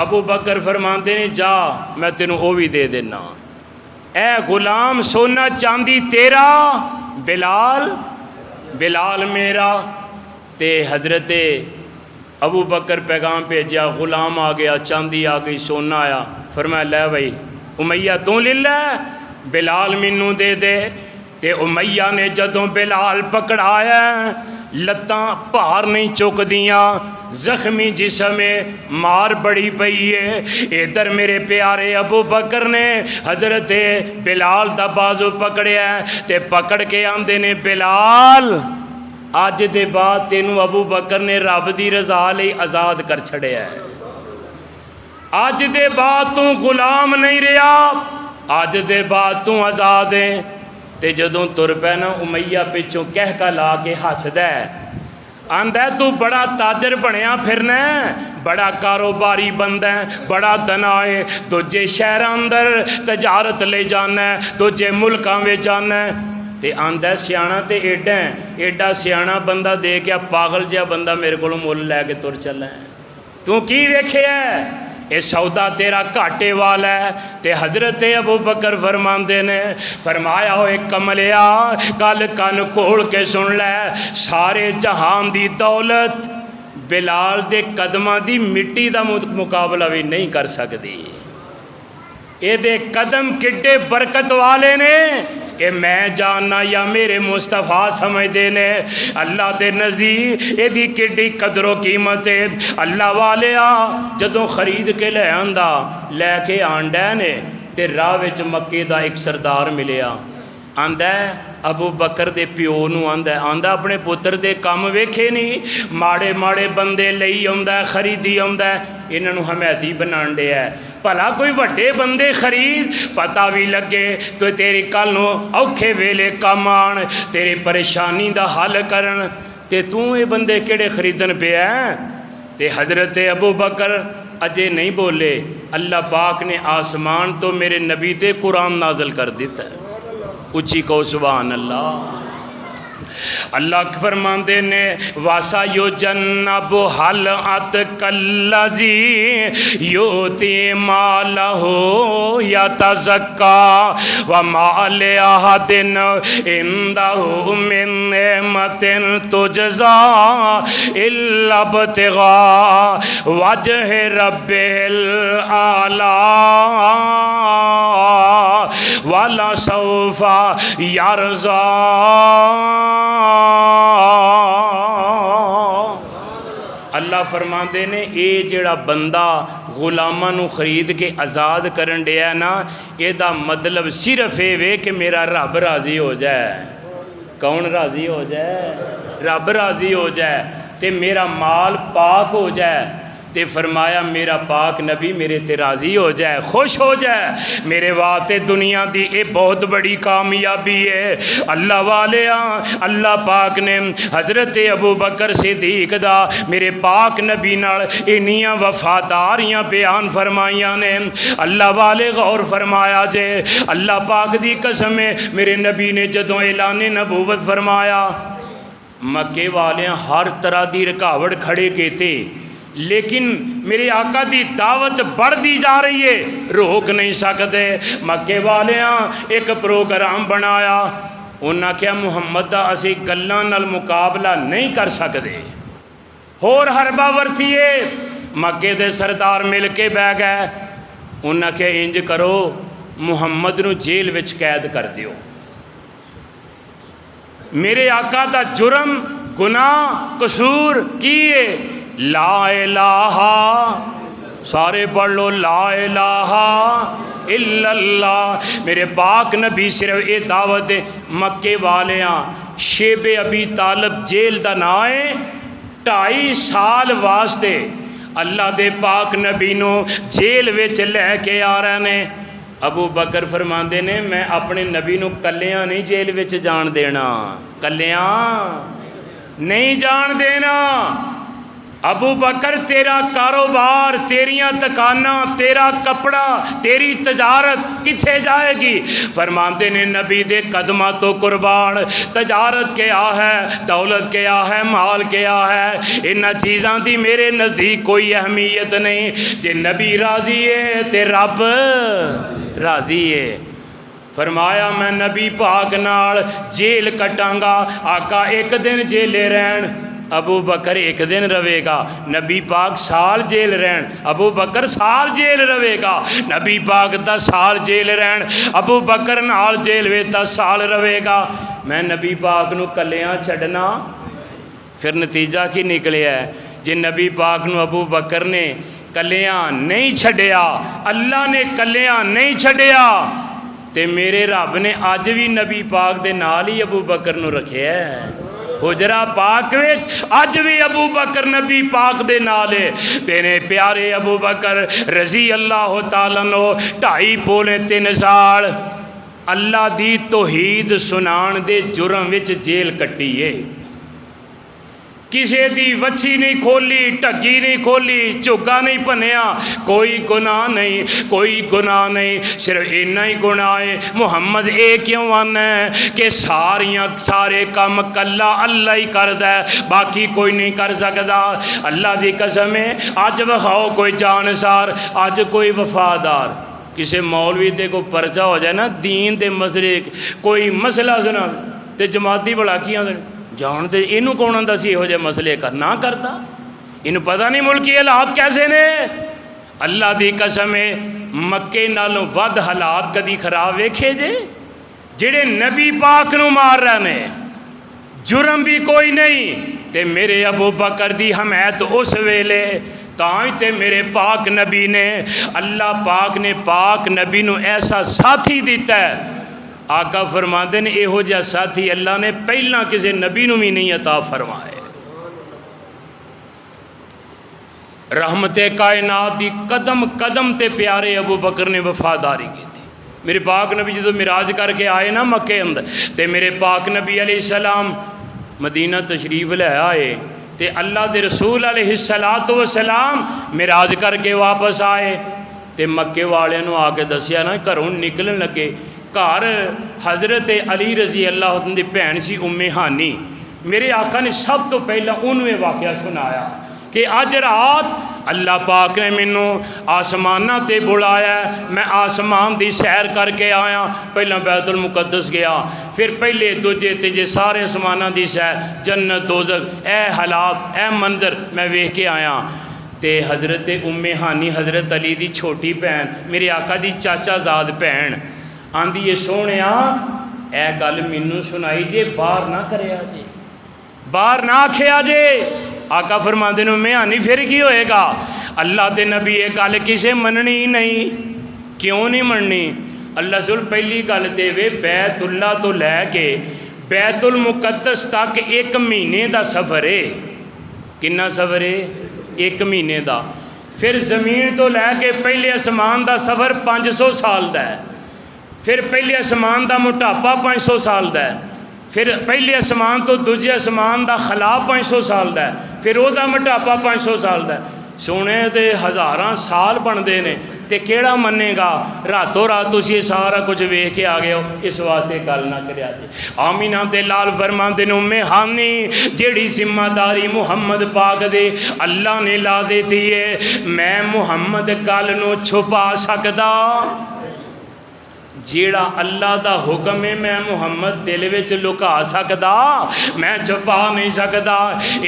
ابو بکر فرماندے نے جا میں تینوں او بھی دے دینا، اے غلام سونا چاندی تیرا، بلال میرا۔ تے حضرت ابو بکر پیغام بھیجیا، غلام آ گیا، چاندی آ گئی، سونا آیا، فرمایا لے بھائی امیہ تو لے لے، بلال منوں دے دے۔ تے امیہ نے جدوں بلال پکڑایا لتاں پار نہیں چک دیاں، زخمی جسم مار بڑی پئی ہے۔ ادھر میرے پیارے ابو بکر نے حضرت بلال دا بازو پکڑیا تے پکڑ کے آندے نے بلال آج دے بعد تینوں ابو بکر نے رب دی رضا لئی آزاد کر چھڑیا ہے، آج دے بعد تو غلام نہیں رہا، آج دے بعد تو آزاد ہے۔ تے جدوں تر پہ نا امیہ پچھوں کہہ کا لا کے ہسدا ہے، آندا تو بڑا تاجر بنیا پھرنا ہے، بڑا کاروباری بندہ ہے، بڑا دنا ہے، دوجے شہر اندر تجارت لے جانا ہے، دوجے ملکاں میں جانا ہے۔ تے آندا سیانا تے ایڈا ہے، ایڈا سیانا بندہ دے کے پاگل جہا بندہ میرے کو مول لے کے تر چلا ہے، تو کی ویکھیا ہے؟ یہ سودا تیرا گھاٹے والا ہے۔ تے حضرت ابو بکر فرماندے نے فرمایا ہوئے کملیا گل کن کھول کے سن لے، سارے جہان دی دولت بلال دے قدماں دی مٹی دا مقابلہ بھی نہیں کر سکتی۔ اے دے قدم کڈے برکت والے نے، اے میں جاننا یا میرے مصطفیٰ سمجھدے نے اللہ دے نزدیک اے دی کڈی قدر و قیمت ہے۔ اللہ والیا جدوں خرید کے لے آندا لے کے آنڈے نے تے راہ وچ مکے دا ایک سردار ملیا، آندا ہے ابو بکر دے پیو نو آندا اپنے پتر دے کام ویکھے نہیں، ماڑے ماڑے بندے لئی آندا ہے خریدی آندا ہے، انہاں نو حمایتی بنان ڈیا ہے، بھلا کوئی وڈے بندے خرید پتہ بھی لگے تو تیری کل نو اوکھے ویلے کام آن، تیری پریشانی دا حل کرن، تے تو یہ بندے کیڑے خریدن پہ ہیں؟ تے حضرت ابو بکر اجے نہیں بولے، اللہ پاک نے آسمان تو میرے نبی تے قرآن نازل کر دیتا ہے، اچھی کو سبحان اللہ۔ اللہ فرماندے نے واسا یو جنب حل ات کلذی یوتی مالہ یتزکا وما لأحد عندہ من نعمت تجزا الا ابتغاء وجہ رب الاعلی ولسوف یرضی۔ اللہ فرماندے نے اے جڑا بندہ غلاماں نو خرید کے آزاد کرن ڈیا نا، اے دا مطلب صرف اے وے کہ میرا رب راضی ہو جائے۔ کون راضی ہو جائے؟ رب راضی ہو جائے تے میرا مال پاک ہو جائے، تے فرمایا میرا پاک نبی میرے تے راضی ہو جائے، خوش ہو جائے، میرے واسطے دنیا دی اے بہت بڑی کامیابی ہے۔ اللہ والیا اللہ پاک نے حضرت ابو بکر صدیق دا میرے پاک نبی نال انیاں وفاداریاں بیان فرمائیاں نے۔ اللہ والے غور فرمایا جے، اللہ پاک دی قسم ہے میرے نبی نے جدوں اعلان نبوت فرمایا، مکے والے ہر طرح دی رکاوٹ کھڑے کیتے، لیکن میرے آقا دی دعوت بڑھ دی جا رہی ہے، روک نہیں سکتے۔ مکے والیاں ایک پروگرام بنایا، انہاں کیا محمد دا اسی گلاں نال مقابلہ نہیں کر سکتے، ہور حربہ ورتھیے۔ مکے دے سردار مل کے بہ گئے، انہاں کیا انج کرو محمد نو جیل وچ قید کر دیو، میرے آقا دا جرم گناہ قصور کیے لا الہ، سارے پڑھ لو لا الہ الا اللہ۔ میرے پاک نبی صرف اے دعوت مکے والیاں شیب ابی طالب جیل دا نا ہے، 2.5 سال واسطے اللہ دے پاک نبی نو جیل وچ لے کے آ رہے نے۔ ابو بکر فرماندے نے میں اپنے نبی نو کلیاں نہیں جیل وچ جان دینا، کلیاں نہیں جان دینا۔ ابو بکر تیرا کاروبار، تیریاں دکاناں، تیرا کپڑا، تیری تجارت کتھے جائے گی؟ فرماندے نے نبی دے قدمہ تو قربان، تجارت کیا ہے، دولت کیا ہے، مال کیا ہے، انہاں چیزاں دی میرے نزدیک کوئی اہمیت نہیں، جے نبی راضی ہے تے رب راضی ہے۔ فرمایا میں نبی پاک نال جیل کٹاں گا، آقا ایک دن جیلے رہن، ابو بکر ایک دن رہے گا، نبی پاک سال جیل رہن، ابو بکر سال جیل رہے گا، نبی پاک 10 سال جیل رہن، ابو بکر نال جیل وے 10 سال رہے گا۔ میں نبی پاک نو کلیاں چھڑنا، پھر نتیجہ کی نکلیا ہے جی نبی پاک نو ابو بکر نے کلیاں نہیں چھڑیا، اللہ نے کلیاں نہیں چھڑیا، تے میرے رب نے آج بھی نبی پاک دے نال ہی ابو بکر نو رکھے ہے۔ حجرہ پاک وچ اج بھی ابو بکر نبی پاک دے نالے، تیرے پیارے ابو بکر رضی اللہ تعالیٰ عنہ 2.5-3 سال اللہ دی توحید سنان دے جرم وچ جیل کٹی ہے۔ کسی دی وچھی نہیں کھولی، ٹگی نہیں کھولی، جھگا نہیں بنیا، کوئی گناہ نہیں، کوئی گناہ نہیں، صرف اینا ہی گناہ ہے محمد اے کیوں آنا ہے کہ سارے کام کلا اللہ ہی کردا ہے، باقی کوئی نہیں کر سکتا۔ اللہ دی قسم ہے اج وکھاؤ کوئی جانسار، اج کوئی وفادار، کسی مولوی تے کوئی پرچہ ہو جائے نا دین دے مسئلے کوئی مسئلہ سنا تے جماعتی بڑا کی آدھے جان دے اینو کون آندا سی یہو جے مسئلے کرنا کرتا، اینو پتہ نہیں ملکی حالات کیسے نے۔ اللہ دی قسم ہے مکے نالوں ود حالات کدی خراب ویکھے جڑے نبی پاک نو مار رہے نے، جرم بھی کوئی نہیں تے میرے ابو بکر دی حمایت اس ویلے تاں تے میرے پاک نبی نے، اللہ پاک نے پاک نبی نو ایسا ساتھی دیتا ہے، آقا فرماندے نے ایہو جا ساتھی اللہ نے پہلا کسی نبی نو بھی نہیں عطا فرمائے۔ رحمت کائنات دی قدم قدم تے پیارے ابو بکر نے وفاداری کی تھی۔ میرے پاک نبی جدو معراج کر کے آئے نا مکے اندر تے میرے پاک نبی علیہ السلام مدینہ تشریف لے آئے تے اللہ دے رسول علیہ السلام معراج کر کے واپس آئے تے مکے والے نو آ کے دسیا نا گھروں نکلن لگے، گھر حضرت علی رضی اللہ عنہ دی بہن سی ام ہانی، میرے آقا نے سب تو پہلا انہوں یہ واقعہ سنایا کہ اج رات اللہ پاک نے مینوں آسمانہ تے بلایا ہے، میں آسمان دی سیر کر کے آیا، پہلا بیت المقدس گیا، پھر پہلے دوجے تیجے سارے آسمانہ دی سیر، جنت دوزخ اے حالات اے منظر میں ویکھ کے آیا۔ تے حضرت ام ہانی حضرت علی دی چھوٹی بہن میرے آقا دی چاچا زاد بہن آندی یہ سونیا اے گل مینوں سنائی جے باہر نہ کریا جے، باہر نہ آکھیا جے۔ آقا فرماندے نے میں آنی پھر کی ہوئے گا، اللہ دے نبی یہ گل کسے مننی ہی نہیں، کیوں نہیں مننی؟ اللہ سل پہلی گل تے وے بیت اللہ تو لے کے بیت المقدس تک 1 مہینے دا سفر ہے، کنا سفر ہے؟ 1 مہینے دا۔ پھر زمین تو لے کے پہلے آسمان دا سفر 500 سال دا ہے، پھر پہلے آسمان دا موٹاپا 500 سال دا ہے، پھر پہلے آسمان تو دوجے آسمان دا خلا 500 سال دا ہے، پھر وہ دا موٹاپا 500 سال دا ہے۔ سونے تے ہزاراں سال بندے نے تے کیڑا منے گا راتوں رات تسی سارا کچھ ویکھ کے آ گئے ہو، اس واسطے گل نہ کریا جی۔ آمینہ تے لال فرماندے نے ام ہانی جیڑی ذمہ داری محمد پاک دے اللہ نے لا دیتی ہے، میں محمد گل نو چھپا سکدا؟ جیڑا اللہ دا حکم ہے میں محمد دل وچ لکا سکدا؟ میں چھپا نہیں سکدا۔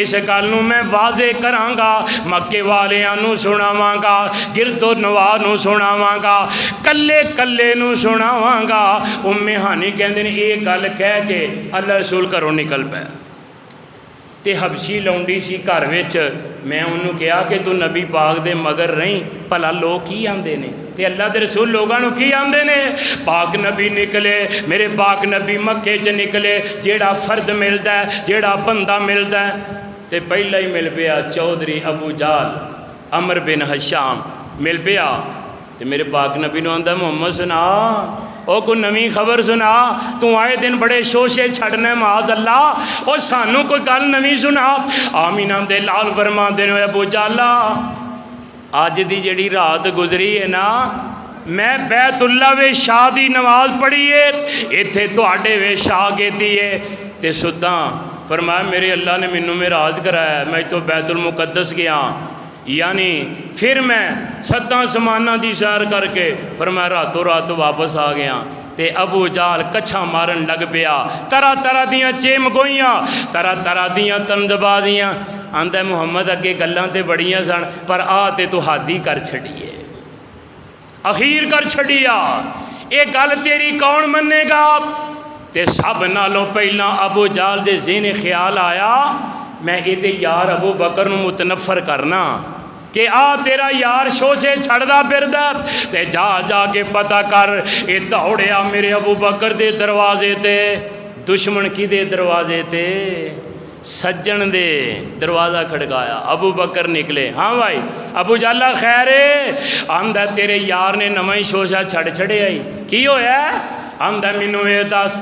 اس گل نو میں واضح کراں گا، مکے والیاں نو سناواں گا، گرد و نواح نو سناواں گا، کلے کلے نو سناواں گا۔ ام ہانی کہندے نے یہ گل کہہ کے اللہ رسول گھروں نکل پیا تے حبشی لونڈی سی گھر وچ، میں انہوں کہا کہ تو نبی پاک دے مگر رہیں، بھلا لوگ کی آندے نے تے اللہ دے رسول لوگاں نو کی آندے نے؟ پاک نبی نکلے، میرے پاک نبی مکے چ نکلے، جیڑا فرد ملدا ہے جیڑا بندہ ملدا ہے تے پہلا ہی مل پیا چودھری ابو جہل عمر بن ہشام مل پیا تے میرے پاک نبی نو آندا محمد سنا او کوئی نویں خبر سنا، تو آئے دن بڑے شوشے چھڑنے معاذ اللہ، او سانو کوئی گل نویں سنا۔ آمینہ دے لال فرماندے نے ابو جہل آج دی جڑی رات گزری ہے نا، میں بیت اللہ وے شاہ دی نماز پڑھی ہے، ایتھے تواڈے وے شاہ کیتی ہے تے سداں فرمایا میرے اللہ نے مینوں معراج کرایا، میں تو بیت المقدس گیا، یعنی پھر میں 7 آسمانہ دی سیر کر کے فرمایا راتوں رات واپس آ گیا تے ابو جہل کچھا مارن لگ پیا، طرح طرح دیاں چیم گوئیاں، طرح طرح دیاں تندبازیاں، آندہ محمد اگے گلاں تے بڑیاں سن پر آتے تو حادی کر چھڑیے، اخیر کر چھڑیا، اے گل تیری کون منے گا؟ تے سب نالوں پہلا ابو جہل دے ذہن خیال آیا میں ایدے یار ابو بکر نو متنفر کرنا کہ آ تیرا یار شوچے چھڑدا پھردا تے جا جا کے پتہ کر، اے دوڑیا میرے ابو بکر دے دروازے تے، دشمن کی دے دروازے تے؟ سجن دے دروازہ کھڑکایا، ابو بکر نکلے، ہاں بھائی ابو جہل خیر ہے؟ آندہ تیرے یار نے نویں شوشہ چھڑ چھڑے آئی، کی ہویا ہے؟ آندہ مینوں اے دس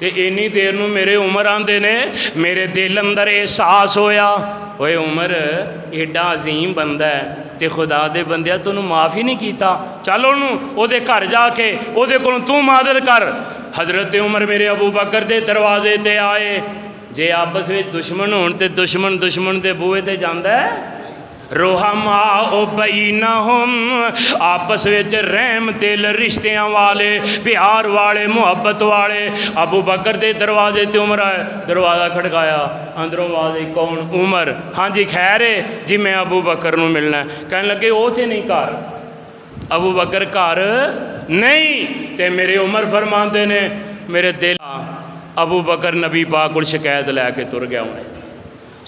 تے اینی دیر نو میرے عمر آندے نے میرے دل اندر احساس ہویا اوے عمر ایڈا عظیم بندہ ہے تے خدا دے بندیا تنوں معاف ہی نہیں کیتا، چل انہوں او دے گھر جا کے او دے کولوں تو مدد کر۔ حضرت عمر میرے ابو بکر دے دروازے تے آئے، جے آپس وچ دشمن ہون تے دشمن دے بوئے تے جاندا ہے، رحماء بینہم آپس وچ رحم دل رشتیاں والے پیار والے محبت والے۔ ابو بکر دے دروازے تے عمر آئے، دروازہ کھڑکایا، اندروں آواز آئی کون؟ عمر۔ ہاں جی خیر ہے جی میں ابو بکر نو ملنا ہے۔ کہنے لگے او سے نہیں گھر، ابو بکر گھر نہیں تے میرے عمر فرماندے نے میرے دل ابو بکر نبی پاک کول شکایت لے کے تر گیا انہیں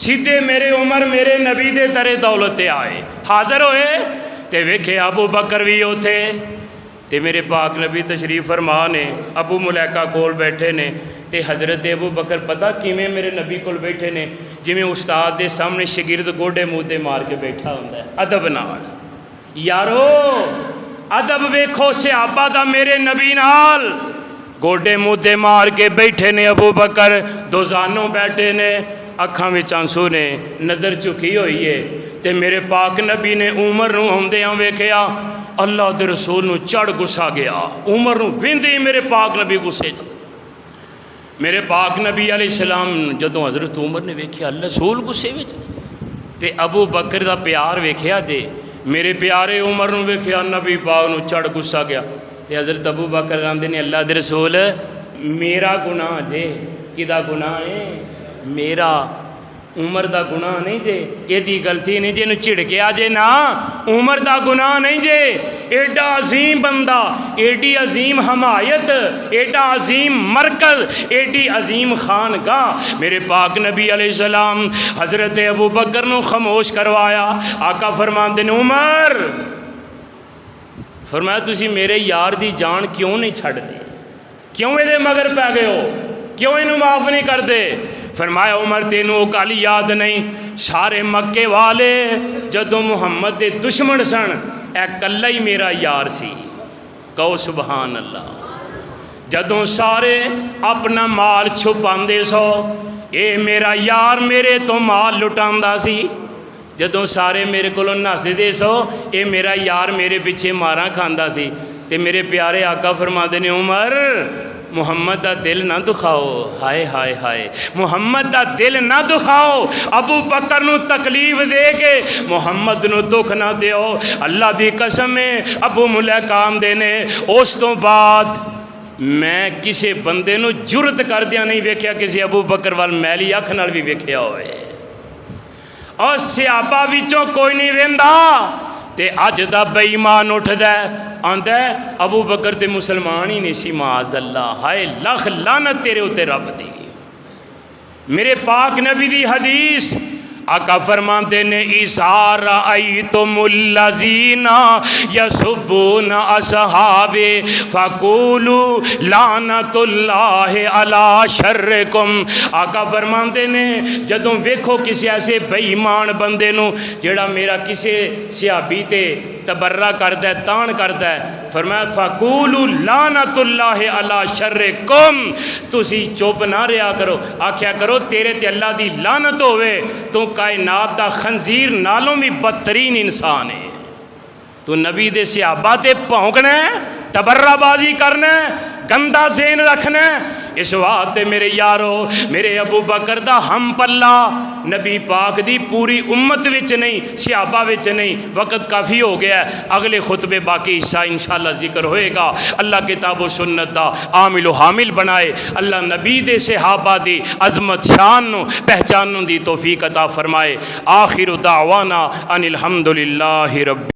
سیدھے میرے عمر میرے نبی دے درے دولت آئے حاضر ہوئے تے ویکھے ابو بکر بھی ہوتے تے میرے پاک نبی تشریف فرما نے ابو ملیکہ کول بیٹھے نے تے حضرت ابو بکر پتہ کیویں میرے نبی کول بیٹھے نے جویں استاد دے سامنے شاگرد گوڈے منہ تے مار کے بیٹھا ہوندا ہے ادب نال۔ یارو ادب ویکھو صحابہ دا میرے نبی نال، گوڈے منہ تے مار کے بیٹھے نے ابو بکر، دو زانوں بیٹھے نے، اکھاں وچ آنسو نے، نظر چکی ہوئی ہے تے میرے پاک نبی نے عمر نو ہوندیاں ویکھیا، اللہ دے رسول نو چڑھ گسا گیا، عمر نو ویندے میرے پاک نبی گسے تھے۔ میرے پاک نبی علیہ السلام جدوں حضرت عمر نے ویکھیا اللہ رسول گسے وچ تے ابو بکر دا پیار ویکھیا جے، میرے پیارے عمر نو ویکھیا نبی پاک نو چڑھ گسا گیا تے حضرت ابو بکر آندے نے اللہ دے رسول میرا گناہ جے، کدا گناہ ہے میرا، عمر دا گناہ نہیں جے، یہ دی غلطی نہیں جے نو چھڑکیا جے نا، عمر دا گناہ نہیں جے، ایڈا عظیم بندہ، ایڈی عظیم حمایت، ایڈا عظیم مرکز، ایڈی عظیم خانگاہ، میرے پاک نبی علیہ السلام حضرت ابو بکر نو خاموش کروایا۔ آقا فرماندے نے عمر فرمایا تسی میرے یار دی جان کیوں نہیں چھڑ دے، کیوں یہ مگر پہ گئے ہو، کیوں انہوں معاف نہیں کر دے؟ فرمایا عمر تینوں وہ گل یاد نہیں، سارے مکے والے جدوں محمد دے دشمن سن اے کلا ہی میرا یار سی، کہو سبحان اللہ۔ جدوں سارے اپنا مال چھپاندے سو اے میرا یار میرے تو مال لٹاندا سی، جدوں سارے میرے کولوں نسدے سو اے میرا یار میرے پیچھے ماراں کھاندا سی۔ تے میرے پیارے آقا فرماندے نے عمر محمد دا دل نہ دکھاؤ، ہائے ہائے ہائے محمد دا دل نہ دکھاؤ، ابو بکر نو تکلیف دے کے محمد نو دکھ نہ دیو۔ اللہ دی قسم ہے ابو ملیکہ آندے نے اس تو بعد میں کسی بندے نو جرت کر دیا نہیں ویکھیا کسی ابو بکر وال میلی اکھ نال بھی ویکھیا ہوئے، اور صحابہ وچوں کوئی نہیں ویندا تے اج دا بے ایمان اٹھدا ہے آندا ہے ابو بکر تے مسلمان ہی نہیں سی، معاذ اللہ، ہائے لکھ لعنت تیرے اوتے رب دی۔ میرے پاک نبی دی حدیث آقا فرماندے نے اِذَا رَأَيْتُمُ الَّذِينَ يَسُبُّونَ أَصْحَابِي فَقُولُوا لَعْنَةُ اللَّهِ عَلَى شَرِّكُمْ۔ آقا فرماندے نے جدوں ویکھو کسی ایسے بے ایمان بندے نو جڑا میرا کسی صحابی تے تبرہ کردا ہے، تان کردا ہے، فرمایا فَقُولُوا لَعْنَةُ اللَّهِ عَلَى شَرِّكُمْ، تسی چپ نہ رہا کرو، آکھیا کرو تیرے تے اللہ دی لعنت ہوئے، تو کائنات دا خنزیر نالوں بھی بدترین انسان ہے، تو نبی دے صحابہ تے پھونکنا ہے، تبرہ بازی کرنا ہے، گندا ذہن رکھنا ہے۔ اس واسطے میرے یارو میرے ابو بکر دا ہم پلہ نبی پاک دی پوری امت وچ نہیں، صحابہ وچ نہیں۔ وقت کافی ہو گیا ہے، اگلے خطبے باقی حصہ انشاءاللہ ذکر ہوئے گا۔ اللہ کتاب و سنت دا عامل و حامل بنائے، اللہ نبی دے صحابہ دی عظمت شان نو پہچانن دی توفیق عطا فرمائے۔ آخر دعوانا ان الحمدللہ رب